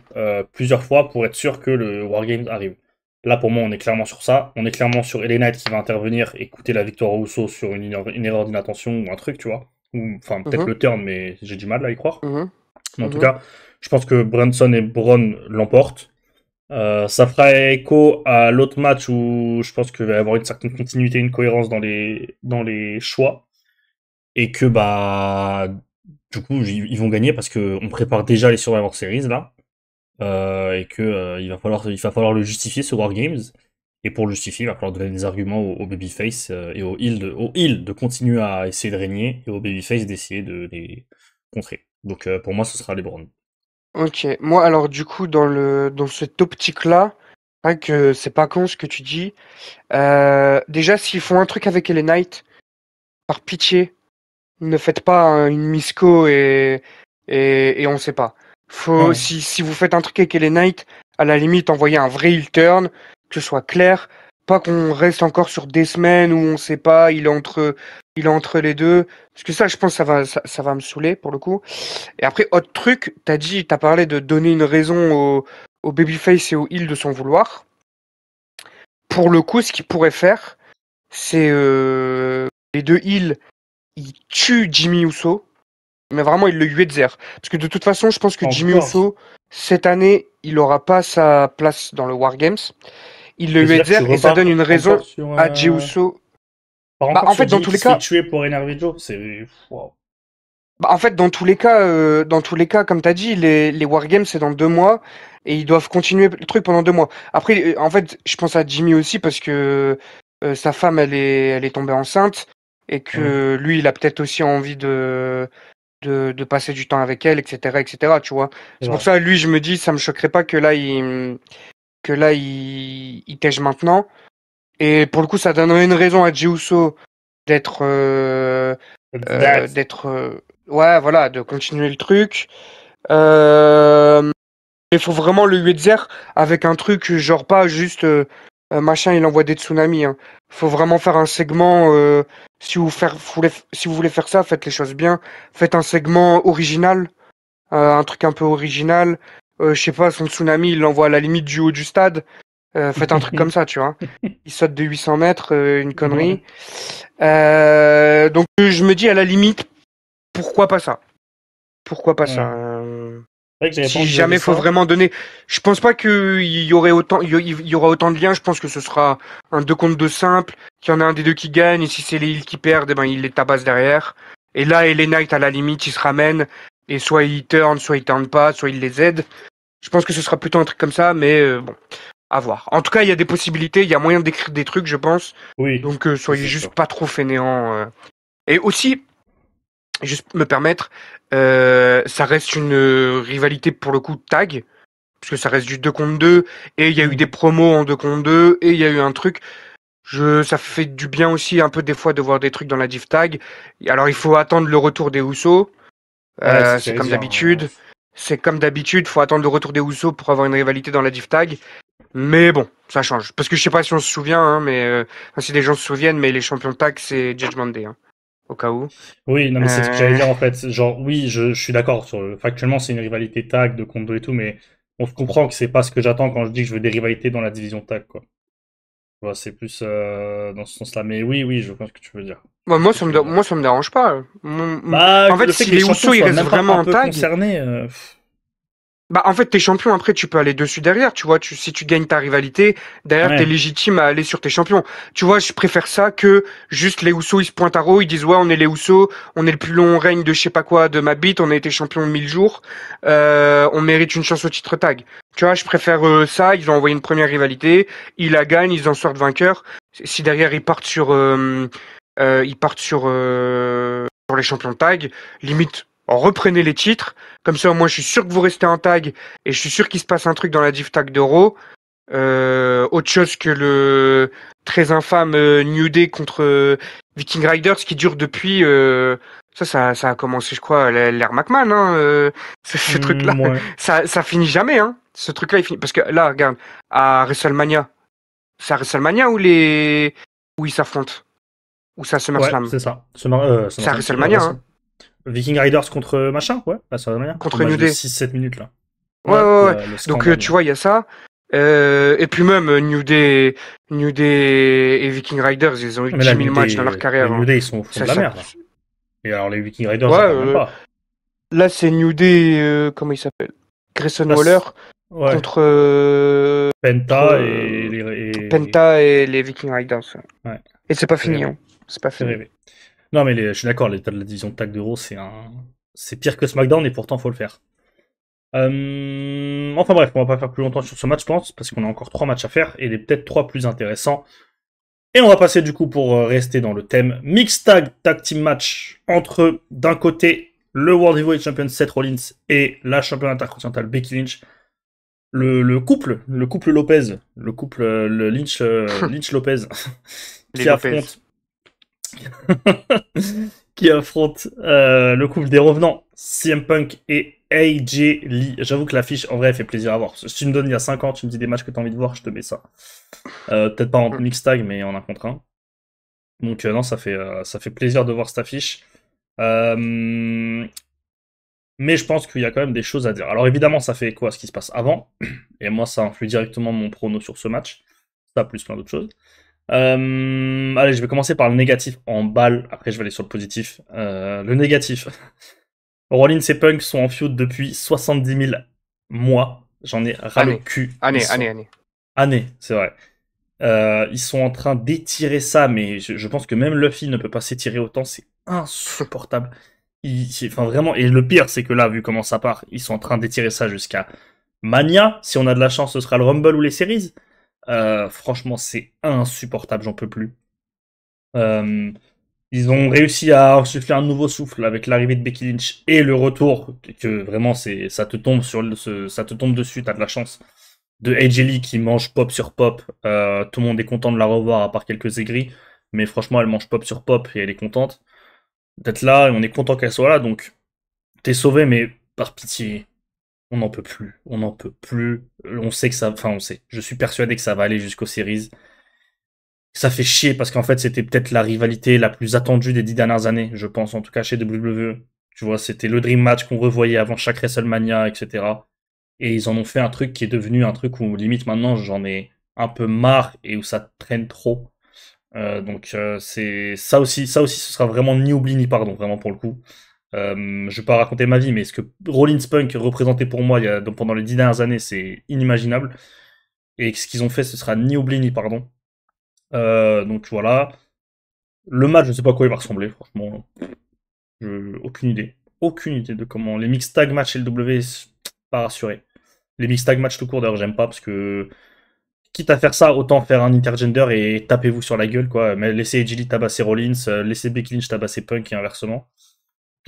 Speaker 1: plusieurs fois pour être sûr que le Wargames arrive. Là, pour moi, on est clairement sur ça. On est clairement sur LA Knight qui va intervenir et coûter la victoire au Uso sur une erreur d'inattention ou un truc, tu vois. Enfin, peut-être
Speaker 2: Mhm,
Speaker 1: le turn, mais j'ai du mal à y croire.
Speaker 2: mhm,
Speaker 1: Mais en tout
Speaker 2: mhm.
Speaker 1: cas, je pense que Brunson et Braun l'emportent. Ça fera écho à l'autre match où je pense qu'il va y avoir une certaine continuité, une cohérence dans les choix. Et que, bah, du coup, ils vont gagner parce que on prépare déjà les Survivor Series, là. Et que, il va falloir le justifier, ce Wargames. Et pour le justifier, il va falloir donner des arguments au babyface et au heel de continuer à essayer de régner et au babyface d'essayer de les contrer. Donc pour moi, ce sera les Browns.
Speaker 2: Ok, moi alors du coup dans cette optique-là, c'est vrai que c'est pas con ce que tu dis. Déjà s'ils font un truc avec LA Knight, par pitié, ne faites pas une misco et on sait pas.
Speaker 1: Non,
Speaker 2: Si vous faites un truc avec LA Knight, à la limite envoyez un vrai heel turn, que ce soit clair, pas qu'on reste encore sur des semaines où on sait pas, il est entre les deux. Parce que ça je pense ça va me saouler pour le coup. Et après, autre truc, t'as parlé de donner une raison au babyface et au heel de son vouloir. Pour le coup, ce qu'il pourrait faire, c'est les deux heels, ils tuent Jimmy Uso, mais vraiment ils le Yuetzer. Parce que de toute façon, je pense que Jimmy
Speaker 1: encore.
Speaker 2: Uso, cette année, il aura pas sa place dans le War Games. Il le
Speaker 1: Mais c'est-à-dire que tu
Speaker 2: Yuetzer et ça donne
Speaker 1: repars
Speaker 2: une raison
Speaker 1: encore sur,
Speaker 2: à Jey Uso. Bah
Speaker 1: encore
Speaker 2: en
Speaker 1: sur
Speaker 2: fait, dans
Speaker 1: Jimmy
Speaker 2: tous
Speaker 1: qui
Speaker 2: les
Speaker 1: se fait
Speaker 2: cas,
Speaker 1: tuer pour NRV Joe. C'est, wow.
Speaker 2: Bah, en fait, dans tous les cas, comme t'as dit, les Wargames, c'est dans 2 mois et ils doivent continuer le truc pendant 2 mois. Après, en fait, je pense à Jimmy aussi parce que sa femme, elle est tombée enceinte et
Speaker 1: Ouais,
Speaker 2: que lui, il a peut-être aussi envie de passer du temps avec elle, etc., etc., tu vois.
Speaker 1: c'est
Speaker 2: C'est pour
Speaker 1: vrai.
Speaker 2: ça, lui, je me dis, ça me choquerait pas il tège maintenant. Et pour le coup, ça donnerait une raison à Jey Uso d'être,
Speaker 1: That.
Speaker 2: d'être ouais voilà de continuer le truc euh, il faut vraiment le Yuetzer avec un truc genre pas juste machin il envoie des tsunamis hein. Faut vraiment faire un segment si vous voulez faire ça faites les choses bien faites un segment original un truc un peu original je sais pas son tsunami il l'envoie à la limite du haut du stade faites un truc comme ça tu vois il saute de 800 mètres une connerie
Speaker 1: Ouais.
Speaker 2: donc je me dis à la limite pourquoi pas ça? Pourquoi pas ça?
Speaker 1: Ouais. C'est vrai que j'avais pas
Speaker 2: Si
Speaker 1: envisagé
Speaker 2: jamais faut
Speaker 1: ça.
Speaker 2: vraiment donner, je pense pas qu'il y aurait autant, il y aura autant de liens. Je pense que ce sera un 2 contre 2 simple, qu'il y en a un des deux qui gagne, et si c'est les Heels qui perdent, eh ben il les tabasse derrière. Et là, et les Knights à la limite, ils se ramènent, et soit ils turnent pas, soit ils les aident. Je pense que ce sera plutôt un truc comme ça, mais bon, à voir. En tout cas, il y a des possibilités, il y a moyen d'écrire des trucs, je pense.
Speaker 1: Oui,
Speaker 2: Donc
Speaker 1: ça
Speaker 2: soyez
Speaker 1: c'est
Speaker 2: juste
Speaker 1: sûr.
Speaker 2: pas trop fainéants. Et aussi, juste me permettre, ça reste une rivalité pour le coup de tag, parce que ça reste du 2 contre 2, et il y a eu des
Speaker 1: Mhm.
Speaker 2: promos en 2 contre 2, et il y a eu un truc. Ça fait du bien aussi un peu des fois de voir des trucs dans la div tag. Alors il faut attendre le retour des Usos,
Speaker 1: Ouais, c'est ce que
Speaker 2: c'est
Speaker 1: j'allais
Speaker 2: comme
Speaker 1: dire.
Speaker 2: d'habitude. C'est comme d'habitude, faut attendre le retour des Usos pour avoir une rivalité dans la div tag. Mais bon, ça change. Parce que je sais pas si on se souvient, hein, mais enfin, si des gens se souviennent, mais les champions tag c'est Judgment Day, hein, au cas où.
Speaker 1: Oui, non mais c'est ce que j'allais
Speaker 2: Euh,
Speaker 1: dire en fait. Genre, oui, je suis d'accord sur factuellement c'est une rivalité tag de contre deux et tout, mais on se comprend que c'est pas ce que j'attends quand je dis que je veux des rivalités dans la division tag, quoi. Tu vois, c'est plus dans ce sens-là. Mais oui, oui, je vois ce que tu veux dire. Je vois ce que tu veux dire.
Speaker 2: moi, ça me dérange pas.
Speaker 1: Bah,
Speaker 2: En fait,
Speaker 1: le fait
Speaker 2: si
Speaker 1: que les
Speaker 2: les
Speaker 1: champions
Speaker 2: Usos ils
Speaker 1: soient
Speaker 2: restent
Speaker 1: même pas
Speaker 2: vraiment
Speaker 1: un
Speaker 2: en
Speaker 1: peu
Speaker 2: tag,
Speaker 1: concernés.
Speaker 2: bah en fait t'es champion. Après, tu peux aller dessus derrière. Tu vois, si tu gagnes ta rivalité, derrière t'es
Speaker 1: Ouais.
Speaker 2: légitime à aller sur tes champions. Tu vois, je préfère ça que juste les Usos ils se pointent à Raw, ils disent ouais on est les Usos, on est le plus long règne de je sais pas quoi de ma bite, on a été champion 1000 jours, on mérite une chance au titre tag. Tu vois, je préfère ça. Ils ont envoyé une première rivalité, ils la gagnent, ils en sortent vainqueurs. Si derrière ils partent sur les champions tag, limite reprenez les titres. Comme ça, moi, je suis sûr que vous restez en tag et je suis sûr qu'il se passe un truc dans la div tag d'Euro. Autre chose que le très infâme New Day contre Viking Riders qui dure depuis. Ça a commencé, je crois, l'ère McMahon. Hein, ce truc-là,
Speaker 1: Ouais.
Speaker 2: ça finit jamais. Hein. Ce truc-là, il finit parce que là, regarde, à WrestleMania, c'est à WrestleMania où ils s'affrontent, où c'est à
Speaker 1: Ouais,
Speaker 2: SummerSlam.
Speaker 1: c'est ça.
Speaker 2: C'est à
Speaker 1: SummerSlam, si,
Speaker 2: WrestleMania, hein,
Speaker 1: Viking Riders contre machin, ouais, bah, ça va bien. Le
Speaker 2: contre
Speaker 1: match
Speaker 2: New
Speaker 1: de
Speaker 2: Day.
Speaker 1: 6-7 minutes là.
Speaker 2: Ouais,
Speaker 1: Ouais,
Speaker 2: ouais, ouais.
Speaker 1: le
Speaker 2: Donc,
Speaker 1: scandale
Speaker 2: tu
Speaker 1: là.
Speaker 2: vois, il y a ça. Et puis même New Day et Viking Riders, ils ont eu
Speaker 1: Mais là,
Speaker 2: 10 000 matchs dans leur
Speaker 1: Le
Speaker 2: carrière.
Speaker 1: New
Speaker 2: Hein.
Speaker 1: Day, ils sont au fond
Speaker 2: Ça,
Speaker 1: de la
Speaker 2: ça,
Speaker 1: mer là. Et alors les Viking Raiders, j'en
Speaker 2: Ouais,
Speaker 1: parle même pas.
Speaker 2: là c'est New Day, comment il s'appelle? Grayson
Speaker 1: Là,
Speaker 2: Waller
Speaker 1: ouais.
Speaker 2: contre, contre
Speaker 1: Penta et...
Speaker 2: Penta et les Viking Raiders.
Speaker 1: Ouais,
Speaker 2: Et c'est pas
Speaker 1: fait
Speaker 2: fini, hein.
Speaker 1: rêver.
Speaker 2: C'est pas
Speaker 1: Fait
Speaker 2: fini.
Speaker 1: rêver. Non, mais je suis d'accord, l'état de la division de tag de Raw, c'est pire que SmackDown et pourtant faut le faire. Enfin bref, on va pas faire plus longtemps sur ce match, je pense, parce qu'on a encore 3 matchs à faire et peut-être 3 plus intéressants. Et on va passer du coup pour rester dans le thème Mixed Tag Team Match entre d'un côté le World Heavyweight Champion Seth Rollins et la championne intercontinentale Becky Lynch. Le couple Lopez, le couple le Lynch Lopez
Speaker 2: Les
Speaker 1: qui
Speaker 2: Lopez.
Speaker 1: affronte qui affronte le couple des revenants, CM Punk et AJ Lee. J'avoue que l'affiche, en vrai, elle fait plaisir à voir. Si tu me donnes il y a 5 ans, tu me dis des matchs que tu as envie de voir, je te mets ça. Peut-être pas en mixed tag, mais en un contre un. Donc non, ça fait plaisir de voir cette affiche. Euh, mais je pense qu'il y a quand même des choses à dire. Alors évidemment, ça fait écho à ce qui se passe avant. Et moi, ça influe directement mon prono sur ce match. Ça, plus plein d'autres choses. Allez, je vais commencer par le négatif en balle. Après, je vais aller sur le positif. Le négatif. Rollins et Punk sont en feud depuis 70 000 mois. J'en ai ras le
Speaker 2: Année.
Speaker 1: cul. Ils
Speaker 2: Année,
Speaker 1: sont...
Speaker 2: année, année.
Speaker 1: Années, c'est vrai. Ils sont en train d'étirer ça, mais je pense que même Luffy ne peut pas s'étirer autant. C'est insupportable. Enfin, vraiment. Et le pire, c'est que là, vu comment ça part, ils sont en train d'étirer ça jusqu'à Mania. Si on a de la chance, ce sera le Rumble ou les séries. Franchement, c'est insupportable, j'en peux plus. Euh, Ils ont réussi à insuffler un nouveau souffle avec l'arrivée de Becky Lynch et le retour que vraiment ça te tombe ça te tombe dessus, t'as de la chance. De AJ Lee qui mange pop sur pop, tout le monde est content de la revoir à part quelques aigris, mais franchement elle mange pop sur pop et elle est contente d'être là et on est content qu'elle soit là, donc t'es sauvé, mais par pitié, on n'en peut plus, on n'en peut plus. On sait que ça, enfin on sait, je suis persuadé que ça va aller jusqu'aux séries. Ça fait chier parce qu'en fait, c'était peut-être la rivalité la plus attendue des 10 dernières années, je pense, en tout cas chez WWE. Tu vois, c'était le dream match qu'on revoyait avant chaque WrestleMania, etc. Et ils en ont fait un truc qui est devenu un truc où limite maintenant j'en ai un peu marre et où ça traîne trop. Donc c'est ça aussi, ce sera vraiment ni oubli ni pardon, vraiment pour le coup. Je vais pas raconter ma vie, mais ce que Rollins Punk représentait pour moi donc pendant les 10 dernières années, c'est inimaginable. Et ce qu'ils ont fait, ce sera ni oubli ni pardon. Donc voilà. Le match, je sais pas à quoi il va ressembler, franchement. Aucune idée. Aucune idée de comment. Les mixed tag match LW, pas rassuré. Les mixed tag match tout court, d'ailleurs, j'aime pas parce que. Quitte à faire ça, autant faire un intergender et tapez-vous sur la gueule, quoi. Mais laissez Edgy tabasser Rollins, laissez Becky Lynch tabasser Punk et inversement.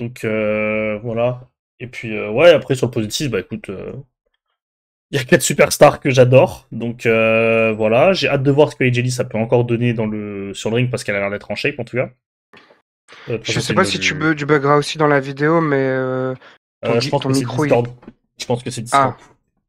Speaker 1: Donc voilà. Et puis ouais, après sur le positif, bah écoute, il y a 4 superstars que j'adore. Donc voilà, j'ai hâte de voir ce que AJ Lee ça peut encore donner sur le ring parce qu'elle a l'air d'être en shape en tout cas. De toute
Speaker 2: Je
Speaker 1: façon,
Speaker 2: sais
Speaker 1: c'est
Speaker 2: pas si tu buggeras aussi dans la vidéo, mais
Speaker 1: je pense
Speaker 2: ton
Speaker 1: que c'est
Speaker 2: micro, il...
Speaker 1: Discord. Je pense que c'est Discord.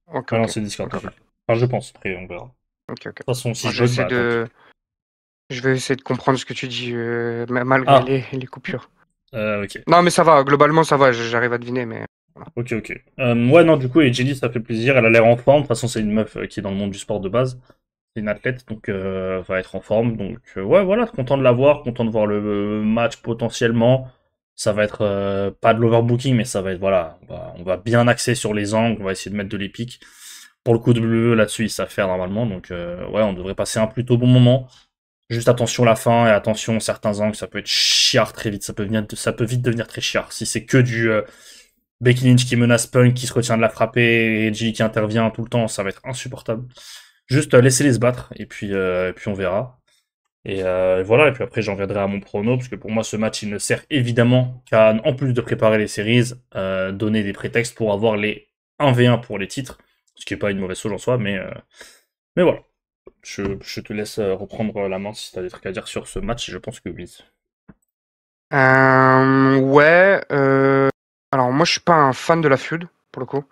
Speaker 2: Ah, ok,
Speaker 1: Ah non,
Speaker 2: ok.
Speaker 1: c'est Discord,
Speaker 2: Ok, ok.
Speaker 1: t'inquiète. Enfin, je pense. Après, on verra. De
Speaker 2: Ok, ok.
Speaker 1: toute façon, si
Speaker 2: Moi,
Speaker 1: je bug, bah tant pis.
Speaker 2: Je vais essayer de comprendre ce que tu dis, malgré
Speaker 1: Ah,
Speaker 2: les coupures.
Speaker 1: ok.
Speaker 2: Non, mais ça va, globalement, ça va, j'arrive à deviner, mais voilà.
Speaker 1: Ok, ok. Ouais, non, du coup, et Jelly, ça fait plaisir. Elle a l'air en forme. De toute façon, c'est une meuf qui est dans le monde du sport de base. C'est une athlète, donc va être en forme. Donc, ouais, voilà, content de la voir, content de voir le match potentiellement. Ça va être pas de l'overbooking, mais ça va être, voilà, on va bien axer sur les angles, on va essayer de mettre de l'épique. Pour le coup, WWE là-dessus, ils savent faire normalement. Donc, ouais, on devrait passer un plutôt bon moment. Juste attention la fin et attention certains angles, ça peut être chiard très vite. Ça peut vite devenir très chiard. Si c'est que du Becky Lynch qui menace Punk, qui se retient de la frapper, et G qui intervient tout le temps, ça va être insupportable. Juste laissez-les se battre, et puis on verra. Et voilà, et puis après j'en viendrai à mon prono, parce que pour moi ce match il ne sert évidemment qu'à, en plus de préparer les séries, donner des prétextes pour avoir les 1v1 pour les titres, ce qui est pas une mauvaise chose en soi, mais voilà. Je te laisse reprendre la main si tu as des trucs à dire sur ce match, je pense que oui.
Speaker 2: Ouais, alors moi, je suis pas un fan de la feud, pour le coup.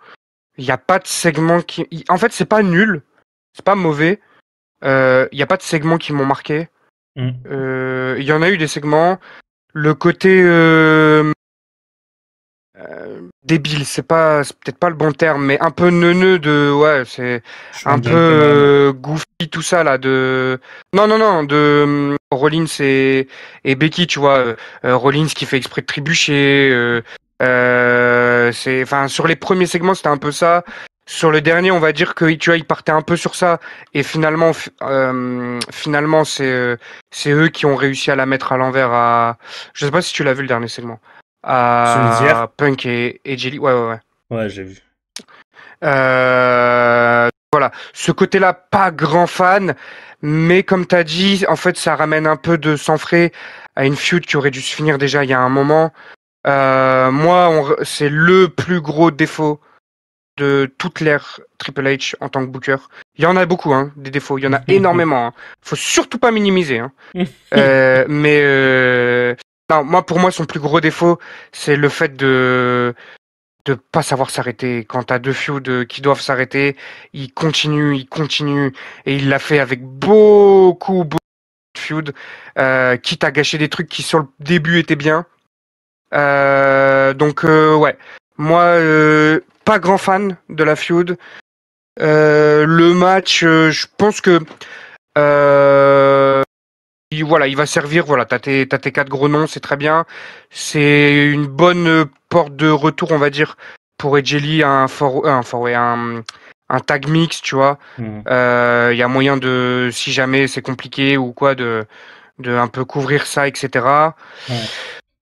Speaker 2: Il y a pas de segment qui... En fait, c'est pas nul, c'est pas mauvais. Il y a pas de segments qui m'ont marqué.
Speaker 1: Mm.
Speaker 2: Il y en a eu des segments. Le côté débile, c'est peut-être pas le bon terme, mais un peu neuneux c'est un peu goofy tout ça là non, de Rollins et Becky, tu vois, Rollins qui fait exprès de trébucher, sur les premiers segments c'était un peu ça. Sur le dernier, on va dire que tu vois, il partait un peu sur ça, et finalement, c'est eux qui ont réussi à la mettre à l'envers. Je sais pas si tu l'as vu le dernier segment.
Speaker 1: Celui d'hier.
Speaker 2: Punk et Jelly. Ouais.
Speaker 1: Ouais, j'ai vu.
Speaker 2: Voilà. Ce côté-là, pas grand fan, mais comme t'as dit, en fait, ça ramène un peu de sang frais à une feud qui aurait dû se finir déjà il y a un moment. C'est le plus gros défaut de toute l'ère Triple H en tant que booker. Il y en a beaucoup, hein, des défauts. Il y en a énormément. Hein. Faut surtout pas minimiser. Hein. Non, pour moi, son plus gros défaut, c'est le fait de pas savoir s'arrêter. Quand t'as deux feuds qui doivent s'arrêter, il continue, et il l'a fait avec beaucoup de feuds, quitte à gâcher des trucs qui sur le début étaient bien. Ouais. Moi, pas grand fan de la feud. Le match, je pense que il va servir. Voilà, t'as tes 4 gros noms, c'est très bien. C'est une bonne porte de retour, on va dire, pour Edgely, un tag mix, tu vois. Il y a moyen de, si jamais c'est compliqué ou quoi, de un peu couvrir ça, etc.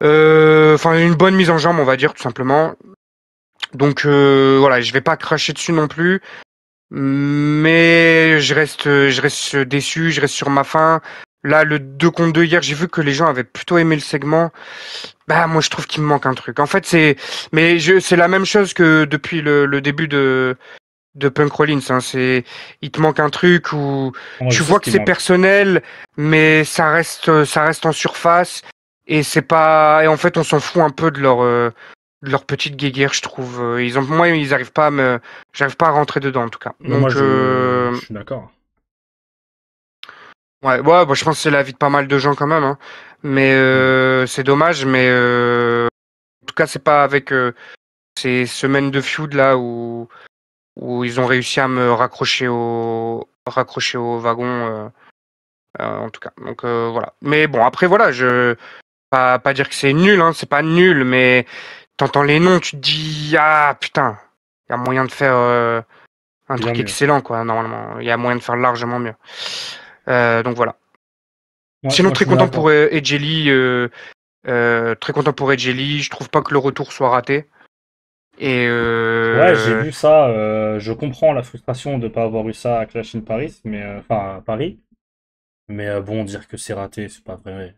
Speaker 2: Une bonne mise en jambe, on va dire, tout simplement. Donc voilà, je vais pas cracher dessus non plus, mais je reste déçu, je reste sur ma faim. Là, le 2 contre 2 hier, j'ai vu que les gens avaient plutôt aimé le segment. Bah moi, je trouve qu'il me manque un truc. En fait, c'est la même chose que depuis le début de Punk Rollins. Hein. Il te manque un truc où tu vois que c'est personnel, mais ça reste en surface, et c'est pas, et en fait, on s'en fout un peu de leur petite guéguerre, je trouve. Ils arrivent pas j'arrive pas à rentrer dedans, en tout cas.
Speaker 1: Donc, moi, je suis d'accord.
Speaker 2: Ouais, bah, je pense que c'est l'avis de pas mal de gens quand même, hein. Mais c'est dommage, mais en tout cas, c'est pas avec ces semaines de feud là où ils ont réussi à me raccrocher au wagon, en tout cas. Donc voilà. Mais bon, après voilà, je pas dire que c'est nul, hein, c'est pas nul, mais t'entends les noms, tu te dis ah putain, il y a moyen de faire un truc excellent, quoi. Normalement, il y a moyen de faire largement mieux. Donc voilà.
Speaker 1: Ouais,
Speaker 2: sinon, très content pour Edgely. Très content pour Edgely. Je trouve pas que le retour soit raté. Et
Speaker 1: ouais, j'ai vu ça. Je comprends la frustration de pas avoir eu ça à Clash in Paris, mais à Paris. Mais bon, dire que c'est raté, c'est pas vrai.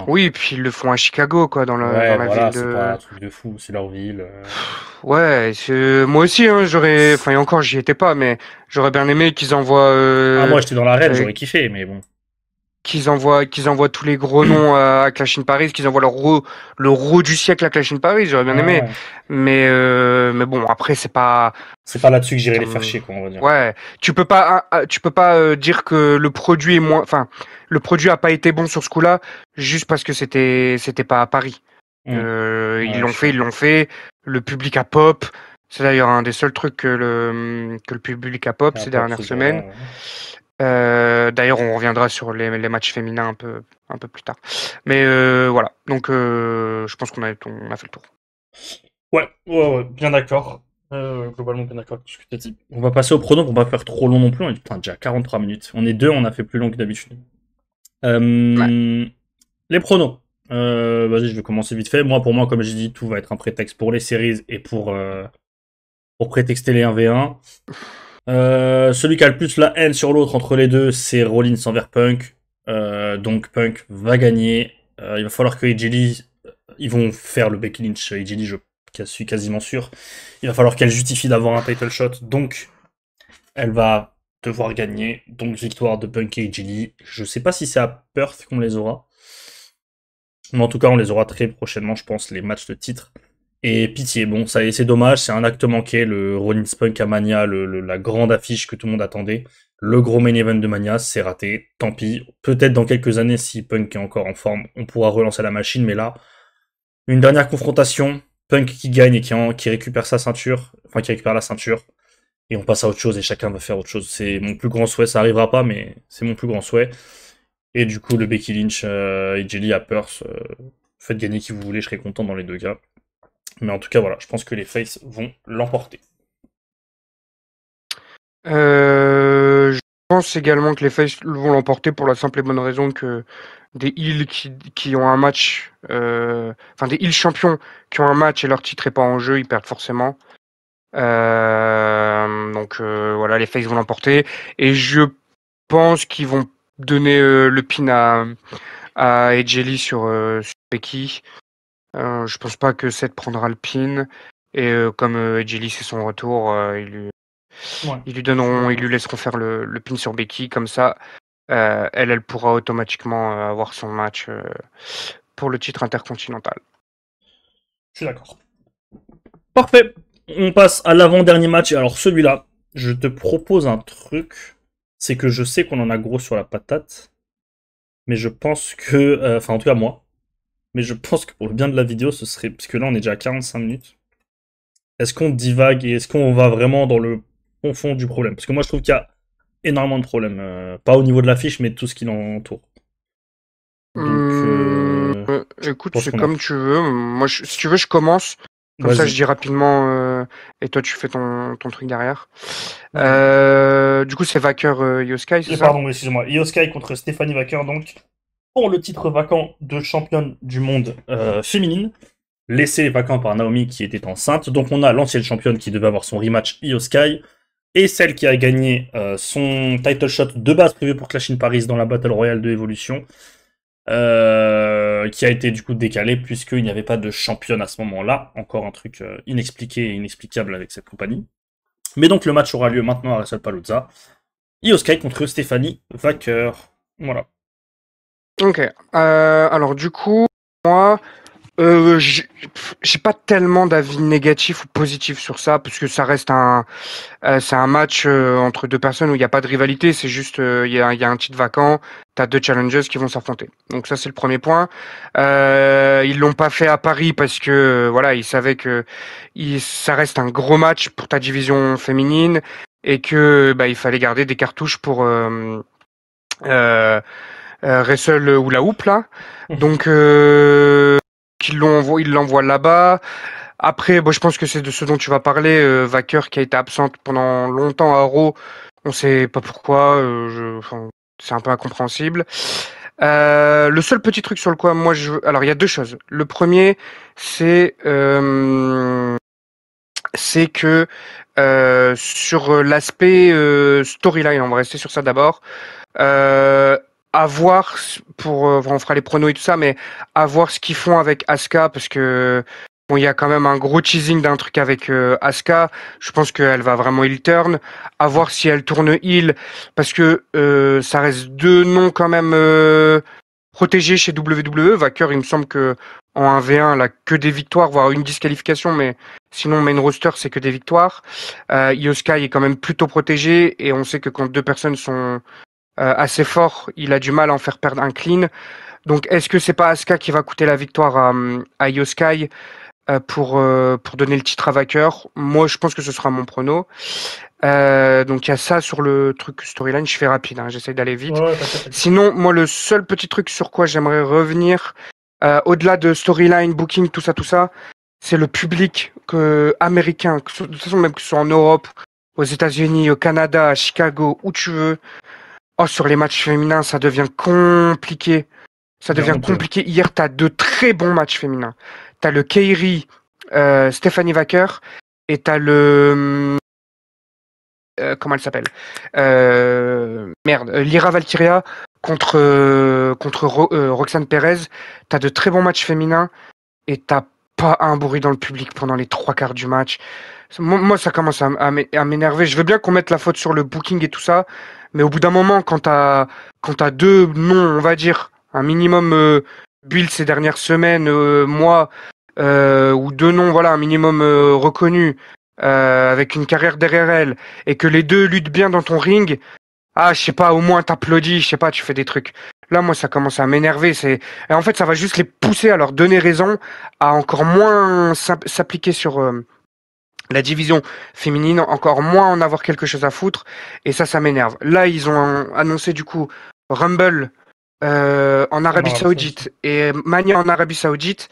Speaker 2: Oui, et puis ils le font à Chicago, quoi, dans la ville de.
Speaker 1: C'est pas un truc de fou, c'est leur ville.
Speaker 2: Ouais, moi aussi, hein, j'aurais. Enfin, et encore, j'y étais pas, mais j'aurais bien aimé qu'ils envoient.
Speaker 1: Moi, j'étais dans l'arène, j'aurais kiffé, mais bon.
Speaker 2: Qu'ils envoient tous les gros noms à Clash in Paris, qu'ils envoient le roux du siècle à Clash in Paris, j'aurais bien aimé. Ouais. Mais bon, après, c'est pas
Speaker 1: là-dessus que j'irai les faire chier, quoi, on va dire.
Speaker 2: Ouais, tu peux pas dire que le produit est moins, le produit a pas été bon sur ce coup-là juste parce que c'était pas à Paris. Ils l'ont fait, le public a pop. C'est d'ailleurs un des seuls trucs que le public a pop ces dernières semaines. D'ailleurs, on reviendra sur les matchs féminins un peu plus tard. Mais voilà, donc je pense qu'on a fait le tour.
Speaker 1: Ouais, bien d'accord. Globalement, bien d'accord avec ce que tu as dit. On va passer au prono pour pas faire trop long non plus. On est déjà 43 minutes. On est deux, on a fait plus long que d'habitude. Les pronos. Vas-y, je vais commencer vite fait. Pour moi, comme j'ai dit, tout va être un prétexte pour les séries et pour prétexter les 1v1. Celui qui a le plus la haine sur l'autre entre les deux, c'est Rollins envers Punk. Donc Punk va gagner. Il va falloir que AJ ils vont faire le Becky Lynch AJ je suis quasiment sûr. Il va falloir qu'elle justifie d'avoir un title shot, donc elle va devoir gagner. Donc victoire de Punk et AJ. Je sais pas si c'est à Perth qu'on les aura. Mais en tout cas, on les aura très prochainement, je pense, les matchs de titre. Et pitié, bon, ça c'est dommage, c'est un acte manqué, le Rollins Punk à Mania, la grande affiche que tout le monde attendait. Le gros main event de Mania, c'est raté, tant pis. Peut-être dans quelques années, si Punk est encore en forme, on pourra relancer la machine, mais là, une dernière confrontation, Punk qui gagne et qui récupère sa ceinture, enfin qui récupère la ceinture, et on passe à autre chose et chacun va faire autre chose. C'est mon plus grand souhait, ça arrivera pas, mais c'est mon plus grand souhait. Et du coup, le Becky Lynch et Jelly à Perth, faites gagner qui vous voulez, je serai content dans les deux cas. Mais en tout cas, voilà, je pense que les Faces vont l'emporter.
Speaker 2: Je pense également que les Faces vont l'emporter pour la simple et bonne raison que des heels qui ont un match, enfin des heels champions qui ont un match et leur titre est pas en jeu, ils perdent forcément. Donc voilà, les Faces vont l'emporter et je pense qu'ils vont donner le pin à AJ Lee sur Becky. Je pense pas que Seth prendra le pin et comme AJ Lee c'est son retour, ils lui laisseront faire le pin sur Becky comme ça. Elle pourra automatiquement avoir son match pour le titre intercontinental.
Speaker 1: Je suis d'accord. Parfait. On passe à l'avant-dernier match. Et alors celui-là, je te propose un truc. C'est que je sais qu'on en a gros sur la patate. Mais je pense que... Enfin, en tout cas, moi. Mais je pense que pour le bien de la vidéo, ce serait... Parce que là, on est déjà à 45 minutes. Est-ce qu'on divague et est-ce qu'on va vraiment dans le fond du problème? Parce que moi, je trouve qu'il y a énormément de problèmes. Pas au niveau de l'affiche, mais de tout ce qui l'entoure. Donc,
Speaker 2: Écoute, c'est comme tu veux. Moi, si tu veux, je commence. Comme ça, je dis rapidement et toi, tu fais ton truc derrière. Du coup, c'est Vacker Io Sky, c'est ça?
Speaker 1: Pardon, excusez-moi. Io Sky contre Stephanie Vacker, donc, pour le titre vacant de championne du monde féminine, laissé vacant par Naomi qui était enceinte. Donc, on a l'ancienne championne qui devait avoir son rematch Io Sky et celle qui a gagné son title shot de base prévu pour Clash in Paris dans la Battle Royale de Evolution. Qui a été du coup décalé puisqu'il n'y avait pas de championne à ce moment-là. Encore un truc inexpliqué et inexplicable avec cette compagnie. Mais donc le match aura lieu maintenant à WrestlePalooza. Io Sky contre Stephanie Vacker. Voilà.
Speaker 2: Ok. Alors du coup, moi, j'ai pas tellement d'avis négatif ou positif sur ça parce que ça reste c'est un match entre deux personnes où il n'y a pas de rivalité, c'est juste il y a un titre vacant, t'as deux challengers qui vont s'affronter. Donc ça c'est le premier point. Ils l'ont pas fait à Paris parce que voilà, ils savaient que ça reste un gros match pour ta division féminine et que il fallait garder des cartouches pour Wrestle ou la Hoop là. Donc ils l'envoient là-bas. Après, je pense que c'est de ce dont tu vas parler. Vacker qui a été absente pendant longtemps à Raw. On sait pas pourquoi. C'est un peu incompréhensible. Le seul petit truc sur le quoi moi alors il y a deux choses. Le premier, c'est que sur l'aspect storyline, on va rester sur ça d'abord. À voir on fera les pronos et tout ça, mais à voir ce qu'ils font avec Asuka parce que bon, il y a quand même un gros teasing d'un truc avec Asuka. Je pense qu'elle va vraiment heel turn. À voir si elle tourne heel parce que ça reste deux noms quand même protégés chez WWE. Vacker, il me semble que en 1v1, elle a que des victoires, voire une disqualification, mais sinon main roster c'est que des victoires. Io Sky est quand même plutôt protégé et on sait que quand deux personnes sont assez fort, il a du mal à en faire perdre un clean. Donc est-ce que c'est pas Asuka qui va coûter la victoire à Io Sky pour donner le titre à Vacker? Moi je pense que ce sera mon prono. Donc il y a ça sur le truc storyline, je fais rapide, hein, j'essaie d'aller vite.
Speaker 1: Ouais,
Speaker 2: Sinon, moi le seul petit truc sur quoi j'aimerais revenir, au-delà de storyline, booking, tout ça, c'est le public américain, de toute façon même que ce soit en Europe, aux États-Unis, au Canada, à Chicago, où tu veux. Oh, sur les matchs féminins, ça devient compliqué. Ça devient compliqué. Hier, t'as deux très bons matchs féminins. T'as le Kairi, Stephanie Vacker, et t'as le... comment elle s'appelle Lyra Valkyria contre Roxane Perez. T'as de très bons matchs féminins, et t'as pas un bruit dans le public pendant les trois quarts du match. Moi, ça commence à m'énerver. Je veux bien qu'on mette la faute sur le booking et tout ça, mais au bout d'un moment, quand t'as deux noms, on va dire, un minimum build ces dernières semaines, mois, ou deux noms, voilà, un minimum reconnus, avec une carrière derrière elle, et que les deux luttent bien dans ton ring, Ah, je sais pas, au moins t'applaudis, je sais pas, tu fais des trucs. Là, moi, ça commence à m'énerver. Et en fait, ça va juste les pousser à leur donner raison, à encore moins s'appliquer sur la division féminine, encore moins en avoir quelque chose à foutre. Et ça m'énerve. Là, ils ont annoncé du coup Rumble en
Speaker 1: En
Speaker 2: Arabie
Speaker 1: Arabie Saoudite.
Speaker 2: Saoudite et Mania en Arabie Saoudite.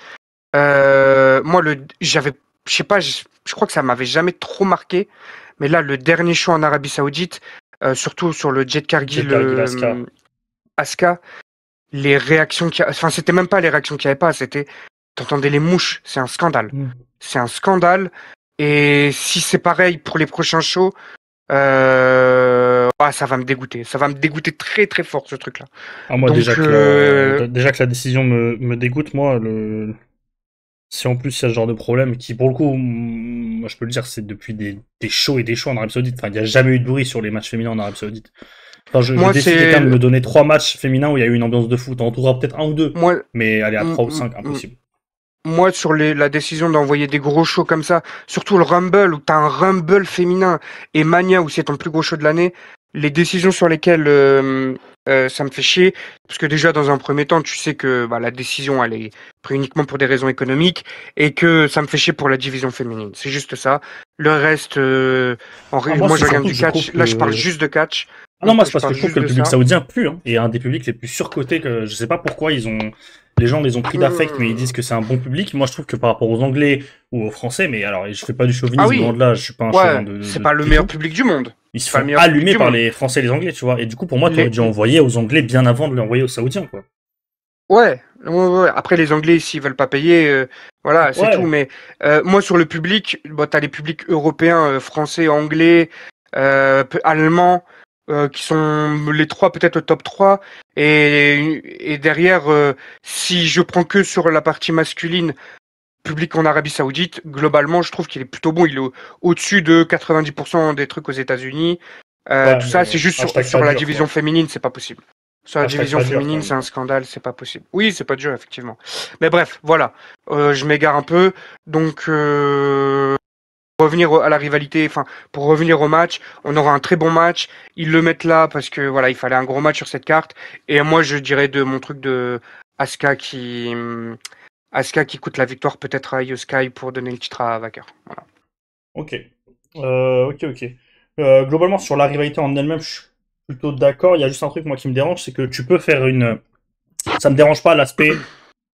Speaker 2: Moi, je sais pas, je crois que ça m'avait jamais trop marqué. Mais là, le dernier show en Arabie Saoudite, surtout sur le Jet
Speaker 1: Jet
Speaker 2: Cargill
Speaker 1: Cargill Asuka.
Speaker 2: Asuka, les réactions enfin, c'était même pas les réactions qu'il y avait pas, c'était, t'entendais les mouches, c'est un scandale.
Speaker 1: Mm.
Speaker 2: C'est un scandale. Et si c'est pareil pour les prochains shows, ça va me dégoûter. Ça va me dégoûter très très fort ce truc-là.
Speaker 1: Ah, moi,
Speaker 2: Donc,
Speaker 1: déjà que la décision me dégoûte, moi, si en plus il y a ce genre de problème, qui pour le coup, moi je peux le dire, c'est depuis des shows et des shows en Arabie Saoudite. Enfin, il n'y a jamais eu de bruit sur les matchs féminins en Arabie Saoudite. Enfin, je
Speaker 2: moi
Speaker 1: défie quelqu'un de
Speaker 2: c'est
Speaker 1: me donner 3 matchs féminins où il y a eu une ambiance de foot. On en trouvera peut-être un ou deux,
Speaker 2: moi
Speaker 1: mais aller à
Speaker 2: m-
Speaker 1: 3 ou 5,
Speaker 2: m-
Speaker 1: impossible.
Speaker 2: moi sur la décision d'envoyer des gros shows comme ça, surtout le Rumble où t'as un Rumble féminin et Mania où c'est ton plus gros show de l'année, les décisions sur lesquelles ça me fait chier, parce que déjà dans un premier temps tu sais que la décision elle est prise uniquement pour des raisons économiques et que ça me fait chier pour la division féminine. C'est juste ça. Le reste,
Speaker 1: Ah, moi,
Speaker 2: moi
Speaker 1: c'est
Speaker 2: je regarde
Speaker 1: surtout que
Speaker 2: du
Speaker 1: je trouve
Speaker 2: catch. Là je parle
Speaker 1: que.
Speaker 2: juste de catch,
Speaker 1: Ah non, moi, c'est
Speaker 2: je
Speaker 1: parce que
Speaker 2: parle
Speaker 1: je trouve
Speaker 2: juste
Speaker 1: que le
Speaker 2: de
Speaker 1: public
Speaker 2: ça.
Speaker 1: saoudien pue, hein, et un des publics les plus surcotés que je sais pas pourquoi les gens les ont pris d'affect, mais ils disent
Speaker 2: Hum.
Speaker 1: que c'est un bon public. Moi, je trouve que par rapport aux Anglais ou aux Français, mais alors, je fais pas du
Speaker 2: Ah
Speaker 1: chauvinisme, loin
Speaker 2: oui,
Speaker 1: de là, je suis pas un chauvin
Speaker 2: ouais, c'est
Speaker 1: de
Speaker 2: pas le
Speaker 1: du
Speaker 2: meilleur
Speaker 1: tout.
Speaker 2: public du monde.
Speaker 1: Ils se
Speaker 2: C'est pas le
Speaker 1: font
Speaker 2: meilleur public
Speaker 1: allumer
Speaker 2: du
Speaker 1: par
Speaker 2: monde.
Speaker 1: les Français et les Anglais, tu vois. Et du coup, pour moi, t'aurais
Speaker 2: Les,
Speaker 1: dû envoyer aux Anglais bien avant de l'envoyer aux Saoudiens, quoi.
Speaker 2: ouais. Après, les Anglais, s'ils veulent pas payer, voilà, c'est tout.
Speaker 1: Ouais.
Speaker 2: Mais moi, sur le public, bon, t'as les publics européens, français, anglais, allemands, qui sont les trois, peut-être le top 3. Et derrière, si je prends que sur la partie masculine, public en Arabie Saoudite, globalement, je trouve qu'il est plutôt bon. Il est au-dessus de 90% des trucs aux États-Unis.
Speaker 1: Ouais,
Speaker 2: Tout ça, c'est
Speaker 1: mais
Speaker 2: juste
Speaker 1: hashtag
Speaker 2: sur
Speaker 1: pas
Speaker 2: la
Speaker 1: dur,
Speaker 2: division
Speaker 1: quoi.
Speaker 2: féminine, c'est pas possible. Sur la
Speaker 1: Hashtag
Speaker 2: division
Speaker 1: pas dur, quand
Speaker 2: féminine,
Speaker 1: même,
Speaker 2: c'est un
Speaker 1: quoi.
Speaker 2: scandale, c'est pas possible. Oui, c'est pas dur, effectivement. Mais bref, voilà. Je m'égare un peu. Donc, à la rivalité, enfin, pour revenir au match, on aura un très bon match. Ils le mettent là parce que voilà, il fallait un gros match sur cette carte. Et moi, je dirais de mon truc de Asuka qui coûte la victoire peut-être à Io Sky pour donner le titre à Vacker. Voilà.
Speaker 1: Ok. Ok. Globalement, sur la rivalité en elle-même, je suis plutôt d'accord. Il y a juste un truc, moi, qui me dérange, c'est que tu peux faire une. Ça me dérange pas l'aspect,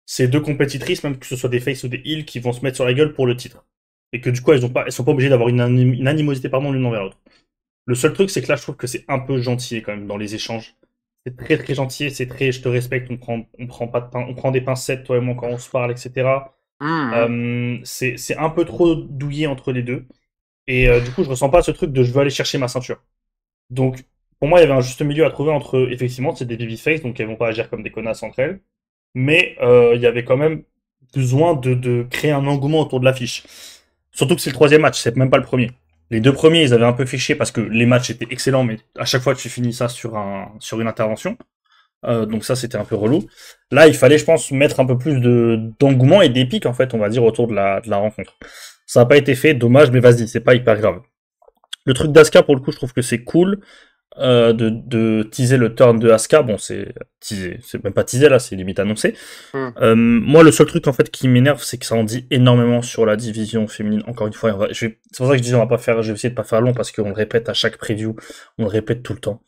Speaker 1: ces deux compétitrices, même que ce soit des face ou des heels, qui vont se mettre sur la gueule pour le titre. Et que du coup, elles sont pas obligées d'avoir une animosité, pardon, l'une envers l'autre. Le seul truc, c'est que là, je trouve que c'est un peu gentil quand même dans les échanges. C'est très très gentil, c'est très je te respecte, on prend pas de on prend des pincettes, toi et moi, quand on se parle, etc.
Speaker 2: Mhm.
Speaker 1: C'est un peu trop douillé entre les deux. Et du coup, je ressens pas ce truc de je veux aller chercher ma ceinture. Donc, pour moi, il y avait un juste milieu à trouver entre, effectivement, c'est des babyface, donc elles vont pas agir comme des connasses entre elles. Mais il y avait quand même besoin de créer un engouement autour de l'affiche. Surtout que c'est le troisième match, c'est même pas le premier. Les deux premiers, ils avaient un peu fiché parce que les matchs étaient excellents, mais à chaque fois, tu finis ça sur une intervention. Donc ça, c'était un peu relou. Là, il fallait, je pense, mettre un peu plus d'engouement et d'épique, en fait, on va dire, autour de la rencontre. Ça n'a pas été fait, dommage, mais vas-y, c'est pas hyper grave. Le truc d'Asuka, pour le coup, je trouve que c'est cool de teaser le turn de Asuka. Bon, c'est teaser, c'est même pas teaser là, c'est limite annoncé.
Speaker 2: Mhm.
Speaker 1: Moi, le seul truc en fait qui m'énerve, c'est que ça en dit énormément sur la division féminine. Encore une fois, c'est pour ça que je dis on va pas faire, je vais essayer de pas faire long parce qu'on le répète à chaque preview, on le répète tout le temps.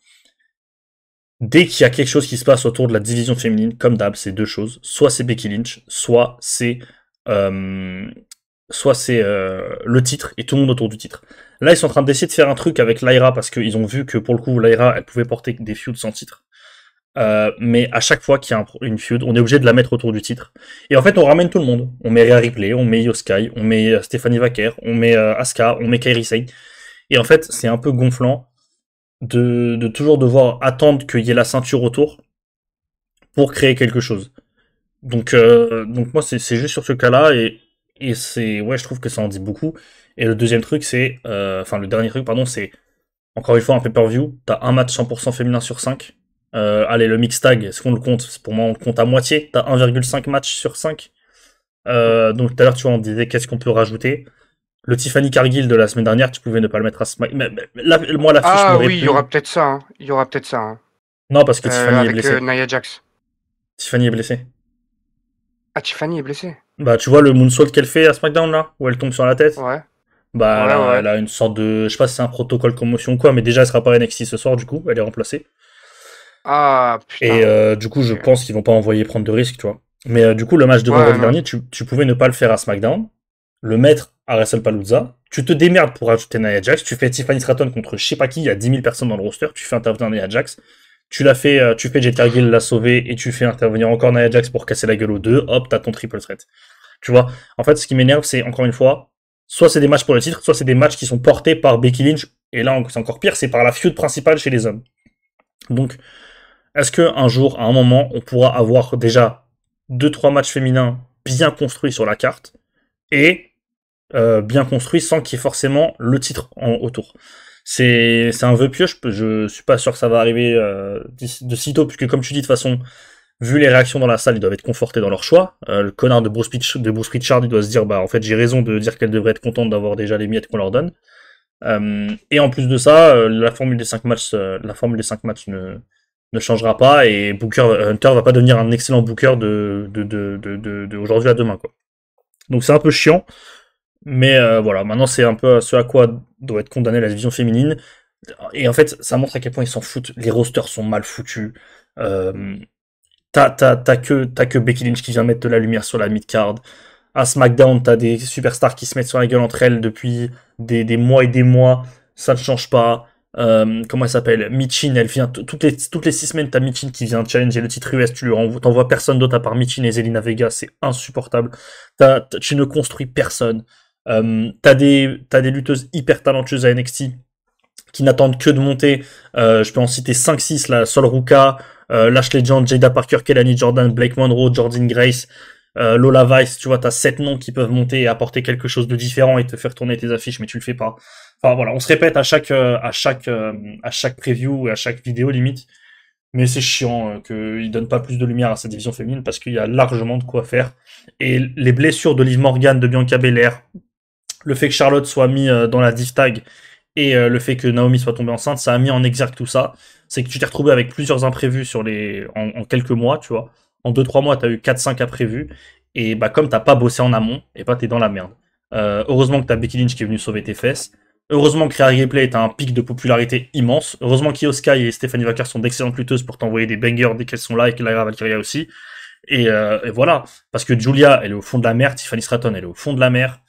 Speaker 1: Dès qu'il y a quelque chose qui se passe autour de la division féminine, comme d'hab, c'est deux choses. Soit c'est Becky Lynch, euh, soit c'est le titre et tout le monde autour du titre. Là, ils sont en train d'essayer de faire un truc avec Lyra parce qu'ils ont vu que pour le coup, Lyra, elle pouvait porter des feuds sans titre. Mais à chaque fois qu'il y a une feud, on est obligé de la mettre autour du titre. Et en fait, on ramène tout le monde. On met Rhea Ripley, on met Io Sky, on met Stephanie Vaquer, on met Asuka, on met Kairi Sane. Et en fait, c'est un peu gonflant de toujours devoir attendre qu'il y ait la ceinture autour pour créer quelque chose. Donc moi, c'est juste sur ce cas-là, et c'est, ouais, je trouve que ça en dit beaucoup. Et le deuxième truc, c'est, enfin, le dernier truc, pardon, c'est, encore une fois, un pay-per-view, t'as un match 100% féminin sur 5. Allez, le mix tag, est-ce qu'on le compte? Pour moi, on le compte à moitié. T'as 1,5 match sur 5. Donc tout à l'heure, tu vois, on disait qu'est-ce qu'on peut rajouter. Le Tiffany Cargill de la semaine dernière, tu pouvais ne pas le mettre à SmackDown. Moi, l'affiche
Speaker 2: Ah
Speaker 1: m'aurait
Speaker 2: oui, il y
Speaker 1: plu.
Speaker 2: aura peut-être ça. Hein. Il y aura peut-être ça. Hein.
Speaker 1: Non, parce que Tiffany est
Speaker 2: Avec
Speaker 1: blessée.
Speaker 2: Nia Jax.
Speaker 1: Tiffany est blessée.
Speaker 2: Ah, Tiffany est blessée.
Speaker 1: Bah, tu vois le moonsault qu'elle fait à SmackDown, là, où elle tombe sur la tête.
Speaker 2: Ouais.
Speaker 1: Bah,
Speaker 2: Ouais, ouais.
Speaker 1: elle a une sorte de... Je sais pas si c'est un protocole commotion ou quoi, mais déjà, elle sera pas à NXT ce soir, du coup. Elle est remplacée.
Speaker 2: Ah,
Speaker 1: Et
Speaker 2: putain.
Speaker 1: du coup, je
Speaker 2: Ok.
Speaker 1: pense qu'ils vont pas envoyer prendre de risques, tu vois. Mais du coup, le match de
Speaker 2: Ouais,
Speaker 1: vendredi
Speaker 2: non.
Speaker 1: dernier, tu pouvais ne pas le faire à SmackDown, le mettre à WrestlePalooza, tu te démerdes pour ajouter Nia Jax, tu fais Tiffany Stratton contre je sais pas qui, il y a 10 000 personnes dans le roster, tu fais intervenir Nia Jax, tu fais Jade Cargill la sauver et tu fais intervenir encore Nia Jax pour casser la gueule aux deux, hop, t'as ton triple threat. Tu vois, en fait, ce qui m'énerve, c'est encore une fois, soit c'est des matchs pour le titre, soit c'est des matchs qui sont portés par Becky Lynch, et là, c'est encore pire, c'est par la feud principale chez les hommes. Donc, est-ce qu'un jour, à un moment, on pourra avoir déjà deux trois matchs féminins bien construits sur la carte et bien construits sans qu'il y ait forcément le titre autour? C'est un vœu pieux, je suis pas sûr que ça va arriver de sitôt, puisque comme tu dis, de toute façon, vu les réactions dans la salle, ils doivent être confortés dans leur choix. Le connard de Bruce Pritchard, il doit se dire, bah en fait j'ai raison de dire qu'elle devrait être contente d'avoir déjà les miettes qu'on leur donne. Et en plus de ça, la formule des 5 matchs ne changera pas et Hunter va pas devenir un excellent booker de aujourd'hui à demain, quoi. Donc c'est un peu chiant, mais voilà, maintenant c'est un peu ce à quoi doit être condamnée la division féminine. Et en fait, ça montre à quel point ils s'en foutent. Les rosters sont mal foutus. Euh, t'as que Becky Lynch qui vient mettre de la lumière sur la mid-card. À SmackDown, t'as des superstars qui se mettent sur la gueule entre elles depuis des mois et des mois. Ça ne change pas. Comment elle s'appelle? Michin, elle vient toutes les 6 semaines, t'as Michin qui vient challenger le titre US. T'envoies personne d'autre à part Michin et Zelina Vega. C'est insupportable. Tu ne construis personne. T'as des lutteuses hyper talentueuses à NXT qui n'attendent que de monter. Je peux en citer 5-6 là. Sol Ruka, Lash Legend, Jada Parker, Kelani Jordan, Blake Monroe, Jordan Grace, Lola Vice. Tu vois, t'as 7 noms qui peuvent monter et apporter quelque chose de différent et te faire tourner tes affiches, mais tu le fais pas. Enfin voilà, on se répète à chaque preview et à chaque vidéo limite. Mais c'est chiant qu'ils donnent pas plus de lumière à cette division féminine parce qu'il y a largement de quoi faire. Et les blessures de Liv Morgan, de Bianca Belair, le fait que Charlotte soit mis dans la div tag et le fait que Naomi soit tombée enceinte, ça a mis en exergue tout ça. C'est que tu t'es retrouvé avec plusieurs imprévus en quelques mois, tu vois. En 2-3 mois, t'as eu 4-5 imprévus. Et bah, comme t'as pas bossé en amont, et bah, t'es dans la merde. Heureusement que t'as Becky Lynch qui est venue sauver tes fesses. Heureusement que Rhea Ripley est à un pic de popularité immense. Heureusement qu'Io Sky et Stephanie Wacker sont d'excellentes lutteuses pour t'envoyer des bangers dès qu'elles sont là et que Lyra Valkyria aussi. Et voilà. Parce que Julia, elle est au fond de la mer. Tiffany Stratton, elle est au fond de la mer.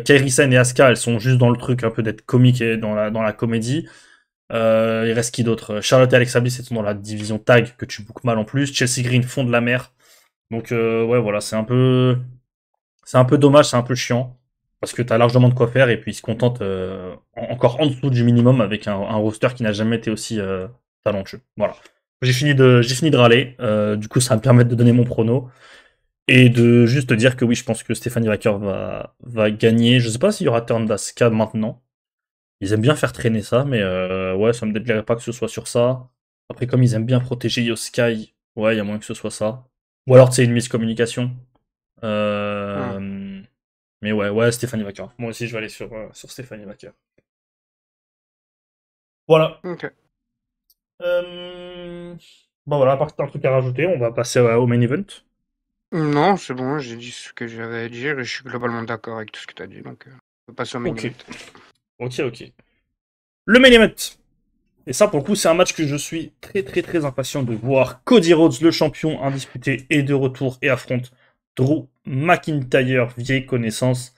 Speaker 1: Kairi Sane et Asuka, elles sont juste dans le truc un peu d'être comique et dans la comédie. Il reste qui d'autre? Charlotte et Alexa Bliss sont dans la division tag que tu bookes mal en plus. Chelsea Green fond de la mer. Donc ouais voilà, c'est un peu dommage, c'est un peu chiant parce que t'as largement de quoi faire et puis ils se contentent encore en dessous du minimum avec un roster qui n'a jamais été aussi talentueux. Voilà. J'ai fini de râler. Du coup, ça va me permettre de donner mon prono. Et de juste dire que oui, je pense que Stephanie Wacker va gagner. Je sais pas s'il y aura turn d'Asuka maintenant. Ils aiment bien faire traîner ça, mais ouais, ça me déplairait pas que ce soit sur ça. Après, comme ils aiment bien protéger Yoskai, ouais, il y a moyen que ce soit ça. Ou alors, c'est une miscommunication.
Speaker 2: Hmm.
Speaker 1: Euh... Mais ouais, Stephanie Wacker. Moi aussi, je vais aller sur Stephanie Wacker. Voilà.
Speaker 2: Ok.
Speaker 1: Bon, voilà, à part que t'as un truc à rajouter, on va passer au main event.
Speaker 2: Non, c'est bon, j'ai dit ce que j'avais à dire et je suis globalement d'accord avec tout ce que tu as dit, donc on peut passer au main
Speaker 1: Ok.
Speaker 2: event.
Speaker 1: Ok. Le main event. Et ça, pour le coup, c'est un match que je suis très très très impatient de voir. Cody Rhodes, le champion indisputé, est de retour et affronte Drew McIntyre, vieille connaissance.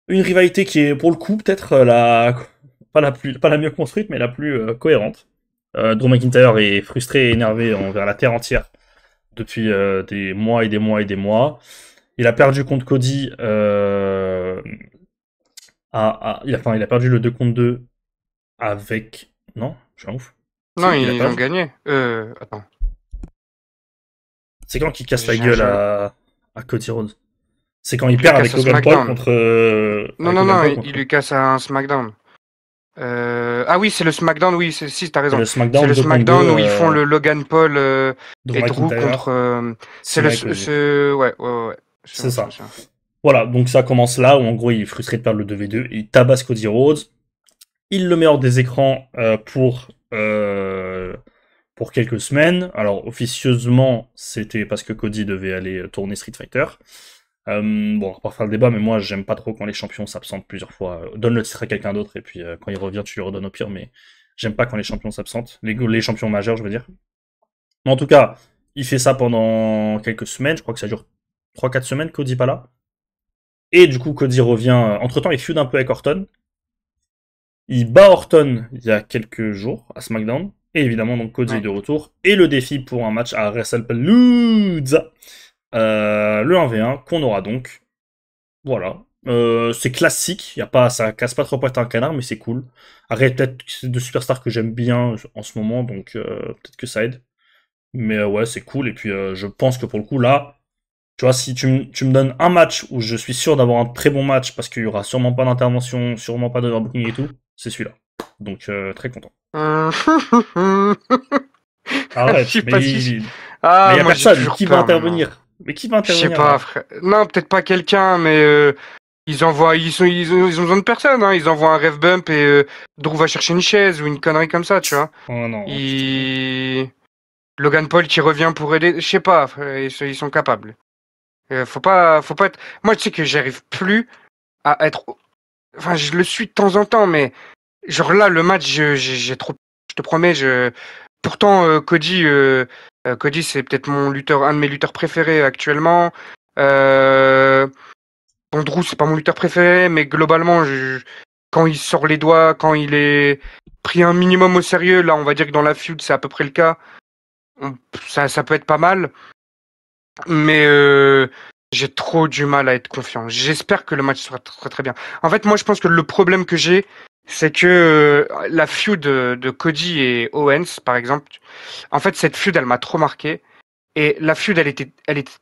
Speaker 1: Une rivalité qui est, pour le coup, peut-être pas la mieux construite, mais la plus cohérente. Drew McIntyre est frustré et énervé envers la terre entière depuis des mois et des mois et des mois. Il a perdu contre Cody. Il a perdu le 2 contre 2 avec. Non, je suis un ouf.
Speaker 2: Non,
Speaker 1: Si, il a
Speaker 2: ils ont
Speaker 1: perdu.
Speaker 2: gagné. Attends.
Speaker 1: C'est quand qu'il casse la
Speaker 2: J'ai-
Speaker 1: gueule
Speaker 2: j'ai-
Speaker 1: à Cody Rhodes. C'est quand il
Speaker 2: Il lui
Speaker 1: perd
Speaker 2: casse
Speaker 1: avec
Speaker 2: à
Speaker 1: Logan Paul
Speaker 2: SmackDown.
Speaker 1: contre.
Speaker 2: Non,
Speaker 1: Avec
Speaker 2: non,
Speaker 1: Logan
Speaker 2: non,
Speaker 1: Paul
Speaker 2: il
Speaker 1: contre.
Speaker 2: lui casse à un SmackDown. Ah oui, c'est le SmackDown, oui, si, t'as
Speaker 1: C'est
Speaker 2: raison.
Speaker 1: le
Speaker 2: C'est
Speaker 1: SmackDown
Speaker 2: le
Speaker 1: 2 contre 2,
Speaker 2: SmackDown où ils font le Logan Paul
Speaker 1: Drew
Speaker 2: et Drew contre.
Speaker 1: McIntyre,
Speaker 2: C'est le.
Speaker 1: Cena et Cody.
Speaker 2: Ouais, ouais, ouais.
Speaker 1: C'est
Speaker 2: Je me
Speaker 1: ça.
Speaker 2: souviens.
Speaker 1: Voilà, donc ça commence là, où en gros il est frustré de perdre le 2v2, il tabasse Cody Rhodes, il le met hors des écrans pour quelques semaines. Alors officieusement, c'était parce que Cody devait aller tourner Street Fighter. Bon, on va pas faire le débat, mais moi j'aime pas trop quand les champions s'absentent plusieurs fois. Donne le titre à quelqu'un d'autre et puis quand il revient, tu lui redonnes au pire, mais j'aime pas quand les champions s'absentent. Les champions majeurs, je veux dire. Mais en tout cas, il fait ça pendant quelques semaines, je crois que ça dure 3-4 semaines, Cody pas là. Et du coup, Cody revient. Entre-temps, il feud un peu avec Orton. Il bat Orton il y a quelques jours à SmackDown. Et évidemment, donc Cody est de retour. Et le défi pour un match à WrestlePalooza. Le 1v1 qu'on aura donc. Voilà. C'est classique. Y a pas, ça casse pas trop pointe un canard, mais c'est cool. Après, peut-être que c'est de superstars que j'aime bien en ce moment, donc peut-être que ça aide. Mais ouais, c'est cool. Et puis, je pense que pour le coup, là, tu vois, si tu me donnes un match où je suis sûr d'avoir un très bon match, parce qu'il y aura sûrement pas d'intervention, sûrement pas d'overbooking et tout, c'est celui-là. Donc, très content.
Speaker 2: Je
Speaker 1: Arrête,
Speaker 2: suis pas si...
Speaker 1: mais y a
Speaker 2: moi j'ai
Speaker 1: personne.
Speaker 2: toujours
Speaker 1: Qui va
Speaker 2: peur maintenant.
Speaker 1: intervenir? Mais qui va
Speaker 2: Je sais
Speaker 1: intervenir
Speaker 2: pas,
Speaker 1: là?
Speaker 2: frère. Non, peut-être pas quelqu'un, mais ils ont besoin de personne. Hein. Ils envoient un ref bump et Drew va chercher une chaise ou une connerie comme ça, tu vois.
Speaker 1: Oh non, putain.
Speaker 2: Il... Logan Paul qui revient pour aider, je sais pas, frère, ils sont capables. Faut pas être. Moi, tu sais que j'arrive plus à être. Enfin, je le suis de temps en temps, mais genre là, le match, j'ai trop. Je te promets, je. Pourtant, Cody, c'est peut-être un de mes lutteurs préférés actuellement. Euh... Bon, Drew, c'est pas mon lutteur préféré, mais globalement, quand il sort les doigts, quand il est pris un minimum au sérieux, là, on va dire que dans la feud, c'est à peu près le cas. Ça peut être pas mal, mais j'ai trop du mal à être confiant. J'espère que le match sera très très bien. En fait, moi, je pense que le problème que j'ai, c'est que la feud de Cody et Owens, par exemple, en fait, cette feud, elle m'a trop marqué. Et la feud, elle était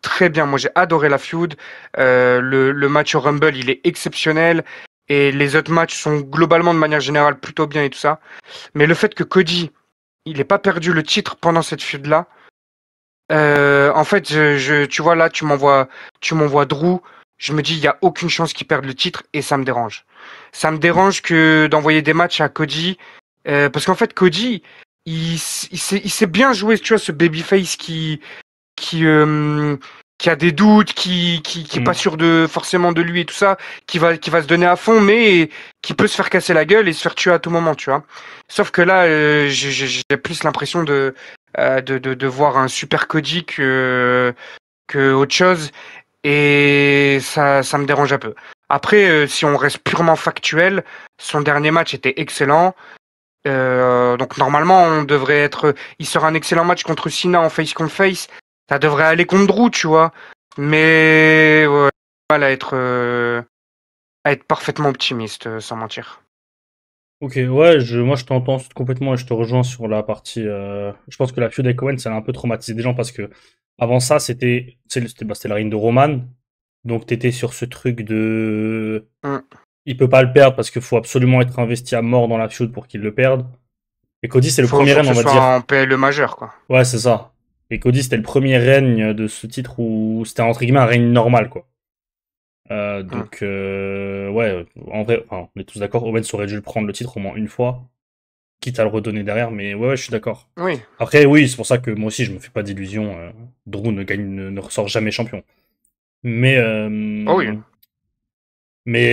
Speaker 2: très bien. Moi, j'ai adoré la feud. Le match au Rumble, il est exceptionnel. Et les autres matchs sont globalement, de manière générale, plutôt bien et tout ça. Mais le fait que Cody, il n'ait pas perdu le titre pendant cette feud-là, en fait, tu vois là, tu m'envoies Drew. Je me dis, il y a aucune chance qu'il perde le titre et ça me dérange. Ça me dérange que d'envoyer des matchs à Cody, parce qu'en fait, Cody, il sait bien jouer, tu vois, ce babyface qui, euh, qui a des doutes, qui est pas sûr de forcément de lui et tout ça, qui va se donner à fond, mais qui peut se faire casser la gueule et se faire tuer à tout moment, tu vois. Sauf que là, j'ai plus l'impression de voir un super Cody que autre chose, et ça me dérange un peu. Après, si on reste purement factuel, son dernier match était excellent. Donc normalement, il sera un excellent match contre Cena en face contre face. Ça devrait aller contre Drew, tu vois. Mais ouais, j'ai mal à être parfaitement optimiste, sans mentir.
Speaker 1: Ok, ouais, moi je t'entends complètement et je te rejoins sur la partie. Je pense que la feud avec Owen, ça a un peu traumatisé des gens parce que avant ça, c'était la reine de Roman. Donc t'étais sur ce truc de.
Speaker 2: Mm.
Speaker 1: Il peut pas le perdre parce qu'il faut absolument être investi à mort dans la feud pour qu'il le perde. Et Cody, c'est le premier
Speaker 2: Faut que
Speaker 1: règne, on
Speaker 2: ce
Speaker 1: va
Speaker 2: soit
Speaker 1: dire.
Speaker 2: en PLE majeur, quoi.
Speaker 1: Ouais, c'est ça. Et Cody, c'était le premier règne de ce titre où c'était entre guillemets un règne normal, quoi.
Speaker 2: Mm.
Speaker 1: Donc, ouais, en vrai, enfin, on est tous d'accord, Owens aurait dû le prendre le titre au moins une fois, quitte à le redonner derrière, mais ouais, ouais, je suis d'accord.
Speaker 2: Oui.
Speaker 1: Après, oui, c'est pour ça que moi aussi, je me fais pas d'illusions. Drew ne ressort jamais champion. Mais,
Speaker 2: Oh oui.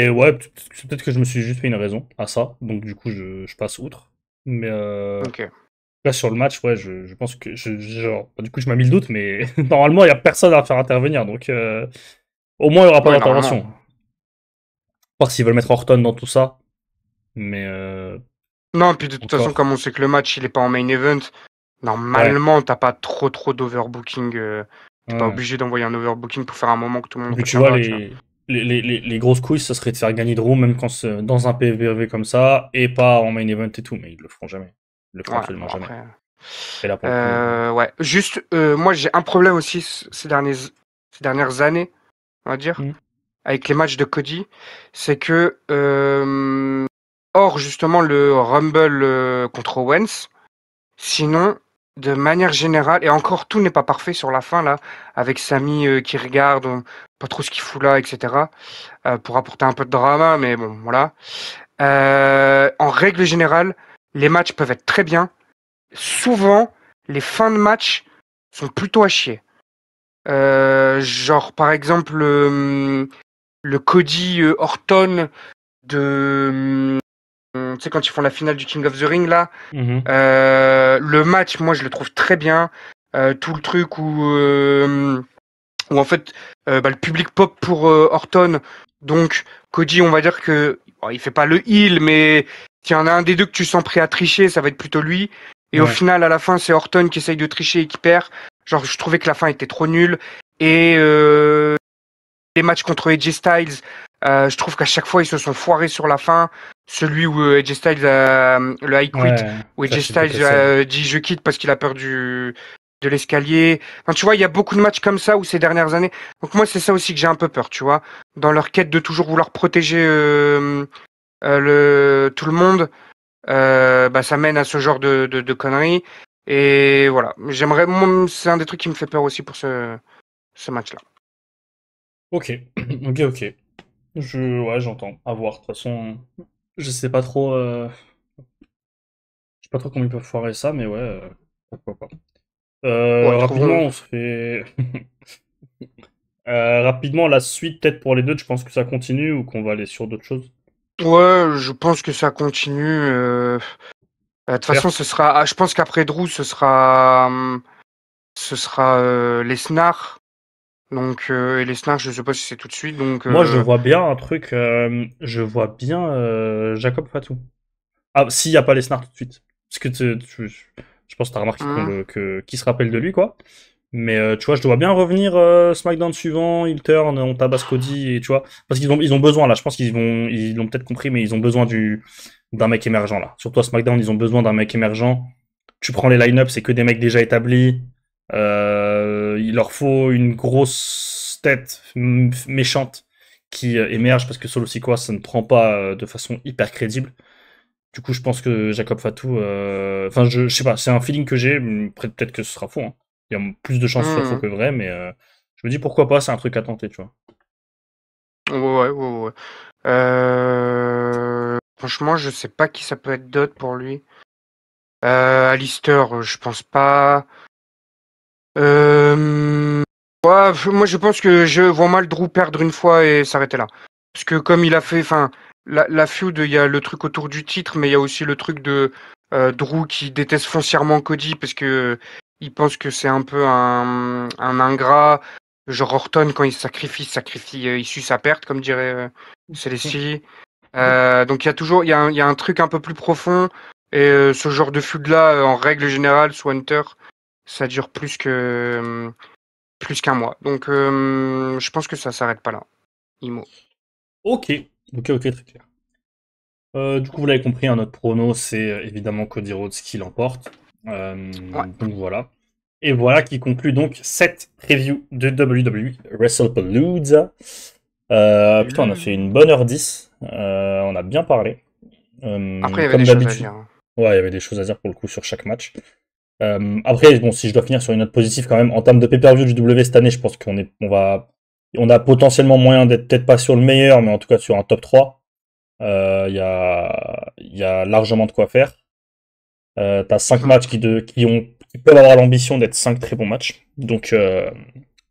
Speaker 1: ouais, peut-être que je me suis juste fait une raison à ça, donc du coup, je passe outre. Mais
Speaker 2: Ok.
Speaker 1: là, sur le match, ouais, je pense que, genre, du coup, je m'as mis le doute, mais normalement, il y a personne à faire intervenir, donc au moins, il y aura pas
Speaker 2: Oui, normalement.
Speaker 1: d'intervention. Voir s'ils veulent mettre Orton dans tout ça, mais
Speaker 2: Non, puis de toute façon,
Speaker 1: encore.
Speaker 2: comme on sait que le match, il est pas en main event,
Speaker 1: Ouais.
Speaker 2: normalement, t'as pas trop d'overbooking. T'es pas
Speaker 1: Ouais.
Speaker 2: obligé d'envoyer un overbooking pour faire un moment que tout le
Speaker 1: Et
Speaker 2: monde
Speaker 1: puis tu vois,
Speaker 2: retiendra, tu vois.
Speaker 1: les grosses couilles, ça serait de faire gagner Drew, même quand dans un PVV comme ça, et pas en main event et tout, mais ils le feront jamais. Ils le feront
Speaker 2: Ouais,
Speaker 1: absolument
Speaker 2: bon
Speaker 1: jamais.
Speaker 2: après.
Speaker 1: Et là, pour le coup.
Speaker 2: Ouais, juste, moi j'ai un problème aussi ces dernières années, on va dire,
Speaker 1: Hmm.
Speaker 2: avec les matchs de Cody, c'est que, hors justement le Rumble contre Owens, sinon, de manière générale, et encore tout n'est pas parfait sur la fin là, avec Sami qui regarde, pas trop ce qu'il fout là, etc. Pour apporter un peu de drama, mais bon, voilà. En règle générale, les matchs peuvent être très bien. Souvent, les fins de match sont plutôt à chier. Genre par exemple le Cody Orton de tu sais quand ils font la finale du King of the Ring là, le match moi je le trouve très bien. Tout le truc où en fait le public pop pour Orton, donc Cody on va dire que bon, il fait pas le heel, mais s'il y en a un des deux que tu sens prêt à tricher, ça va être plutôt lui. Et au final à la fin c'est Orton qui essaye de tricher et qui perd. Genre je trouvais que la fin était trop nulle. Et les matchs contre AJ Styles, je trouve qu'à chaque fois ils se sont foirés sur la fin. Celui où AJ Styles le high quit, où AJ Styles dit je quitte parce qu'il a peur de l'escalier. Enfin, tu vois, il y a beaucoup de matchs comme ça où ces dernières années. Donc moi c'est ça aussi que j'ai un peu peur, tu vois, dans leur quête de toujours vouloir protéger tout le monde. Ça mène à ce genre de conneries. Et voilà, c'est un des trucs qui me fait peur aussi pour ce match-là.
Speaker 1: Ok, ok. Ouais, j'entends. À voir. De toute façon, je sais pas trop. Je sais pas trop comment ils peuvent foirer ça, mais ouais, pourquoi pas.
Speaker 2: Ouais, ils
Speaker 1: Rapidement,
Speaker 2: trouveront.
Speaker 1: on se fait. Rapidement, la suite, peut-être pour les deux, je pense que ça continue ou qu'on va aller sur d'autres choses.
Speaker 2: Ouais, je pense que ça continue. De toute façon, ce sera. Je pense qu'après Drew, ce sera Lesnar. Donc, et Lesnar, je sais pas si c'est tout de suite. Donc,
Speaker 1: Moi, je vois bien un truc. Je vois bien Jacob Fatou. Ah, s'il n'y a pas Lesnar tout de suite. Parce que je pense que tu as remarqué qui se rappelle de lui, quoi. Mais tu vois, je dois bien revenir SmackDown suivant, il turn, on tabasse Cody, et tu vois. Parce ils ont besoin, là. Je pense ils l'ont peut-être compris, mais ils ont besoin d'un mec émergent, là. Surtout à SmackDown, ils ont besoin d'un mec émergent. Tu prends les line-up, c'est que des mecs déjà établis. Il leur faut une grosse tête méchante qui émerge parce que Solo Sikoa, ça ne prend pas de façon hyper crédible. Du coup, je pense que Jacob Fatou, enfin, je sais pas, c'est un feeling que j'ai. Peut-être que ce sera faux, hein. Il y a plus de chances que ce soit faux que vrai, mais je me dis pourquoi pas, c'est un truc à tenter, tu vois.
Speaker 2: Ouais. Franchement, je sais pas qui ça peut être d'autre pour lui. Alistair, je pense pas. Ouais, moi, je pense que je vois mal Drew perdre une fois et s'arrêter là. Parce que comme il a fait, enfin, la feud, il y a le truc autour du titre, mais il y a aussi le truc de Drew qui déteste foncièrement Cody parce que il pense que c'est un peu un ingrat. Genre Orton, quand il sacrifie, il suit sa perte, comme dirait Célestie. Donc il y a toujours, il y a un truc un peu plus profond. Et ce genre de feud-là, en règle générale, sous Hunter, ça dure plus qu'un mois. Donc je pense que ça s'arrête pas là. Imo.
Speaker 1: Ok, très clair. Du coup, vous l'avez compris, hein, notre prono, c'est évidemment Cody Rhodes qui l'emporte.
Speaker 2: Ouais.
Speaker 1: Donc voilà. Et voilà qui conclut donc cette preview de WWE WrestlePalooza. Putain, on a fait une bonne heure 10. On a bien parlé.
Speaker 2: Après, il y avait
Speaker 1: Comme
Speaker 2: des choses à
Speaker 1: d'habitude.
Speaker 2: dire.
Speaker 1: Ouais, il y avait des choses à dire pour le coup sur chaque match. Après, bon, si je dois finir sur une note positive quand même, en termes de pay-per-view du W cette année, je pense on a potentiellement moyen d'être peut-être pas sur le meilleur, mais en tout cas sur un top 3. Il y a largement de quoi faire. T'as 5 matchs qui peuvent avoir l'ambition d'être 5 très bons matchs. Donc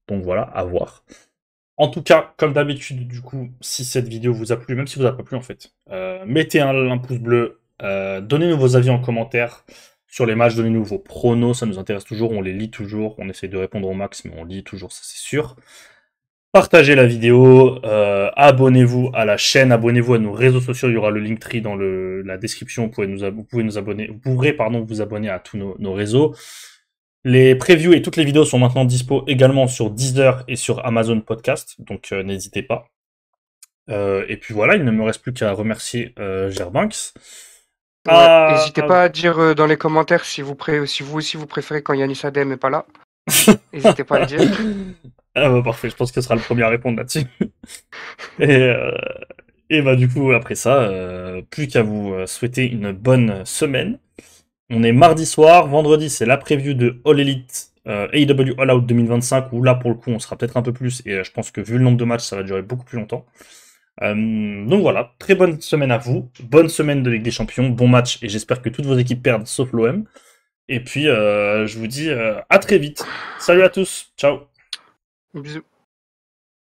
Speaker 1: voilà, à voir. En tout cas, comme d'habitude, du coup, si cette vidéo vous a plu, même si vous a pas plu en fait, mettez un pouce bleu, donnez-nous vos avis en commentaire sur les matchs, donnez-nous vos pronos, ça nous intéresse toujours, on les lit toujours, on essaie de répondre au max, mais on lit toujours, ça c'est sûr. Partagez la vidéo, abonnez-vous à la chaîne, abonnez-vous à nos réseaux sociaux, il y aura le Linktree dans la description, vous pouvez nous abonner, vous pourrez vous abonner à tous nos réseaux. Les previews et toutes les vidéos sont maintenant dispo également sur Deezer et sur Amazon Podcast, donc n'hésitez pas. Et puis voilà, il ne me reste plus qu'à remercier Gerbanks.
Speaker 2: Ouais. N'hésitez pas à dire dans les commentaires si vous aussi vous préférez quand Yanis Adem est pas là. N'hésitez pas à le dire.
Speaker 1: Ah bah parfait, je pense que ce sera le premier à répondre là-dessus. Et, euh, et bah du coup, après ça, plus qu'à vous souhaiter une bonne semaine. On est mardi soir, vendredi c'est la preview de All Elite AEW All Out 2025, où là pour le coup on sera peut-être un peu plus, et je pense que vu le nombre de matchs ça va durer beaucoup plus longtemps. Donc voilà, très bonne semaine à vous, bonne semaine de Ligue des Champions, bon match, et j'espère que toutes vos équipes perdent sauf l'OM. Et puis je vous dis à très vite. Salut à tous, ciao.
Speaker 2: Bisous.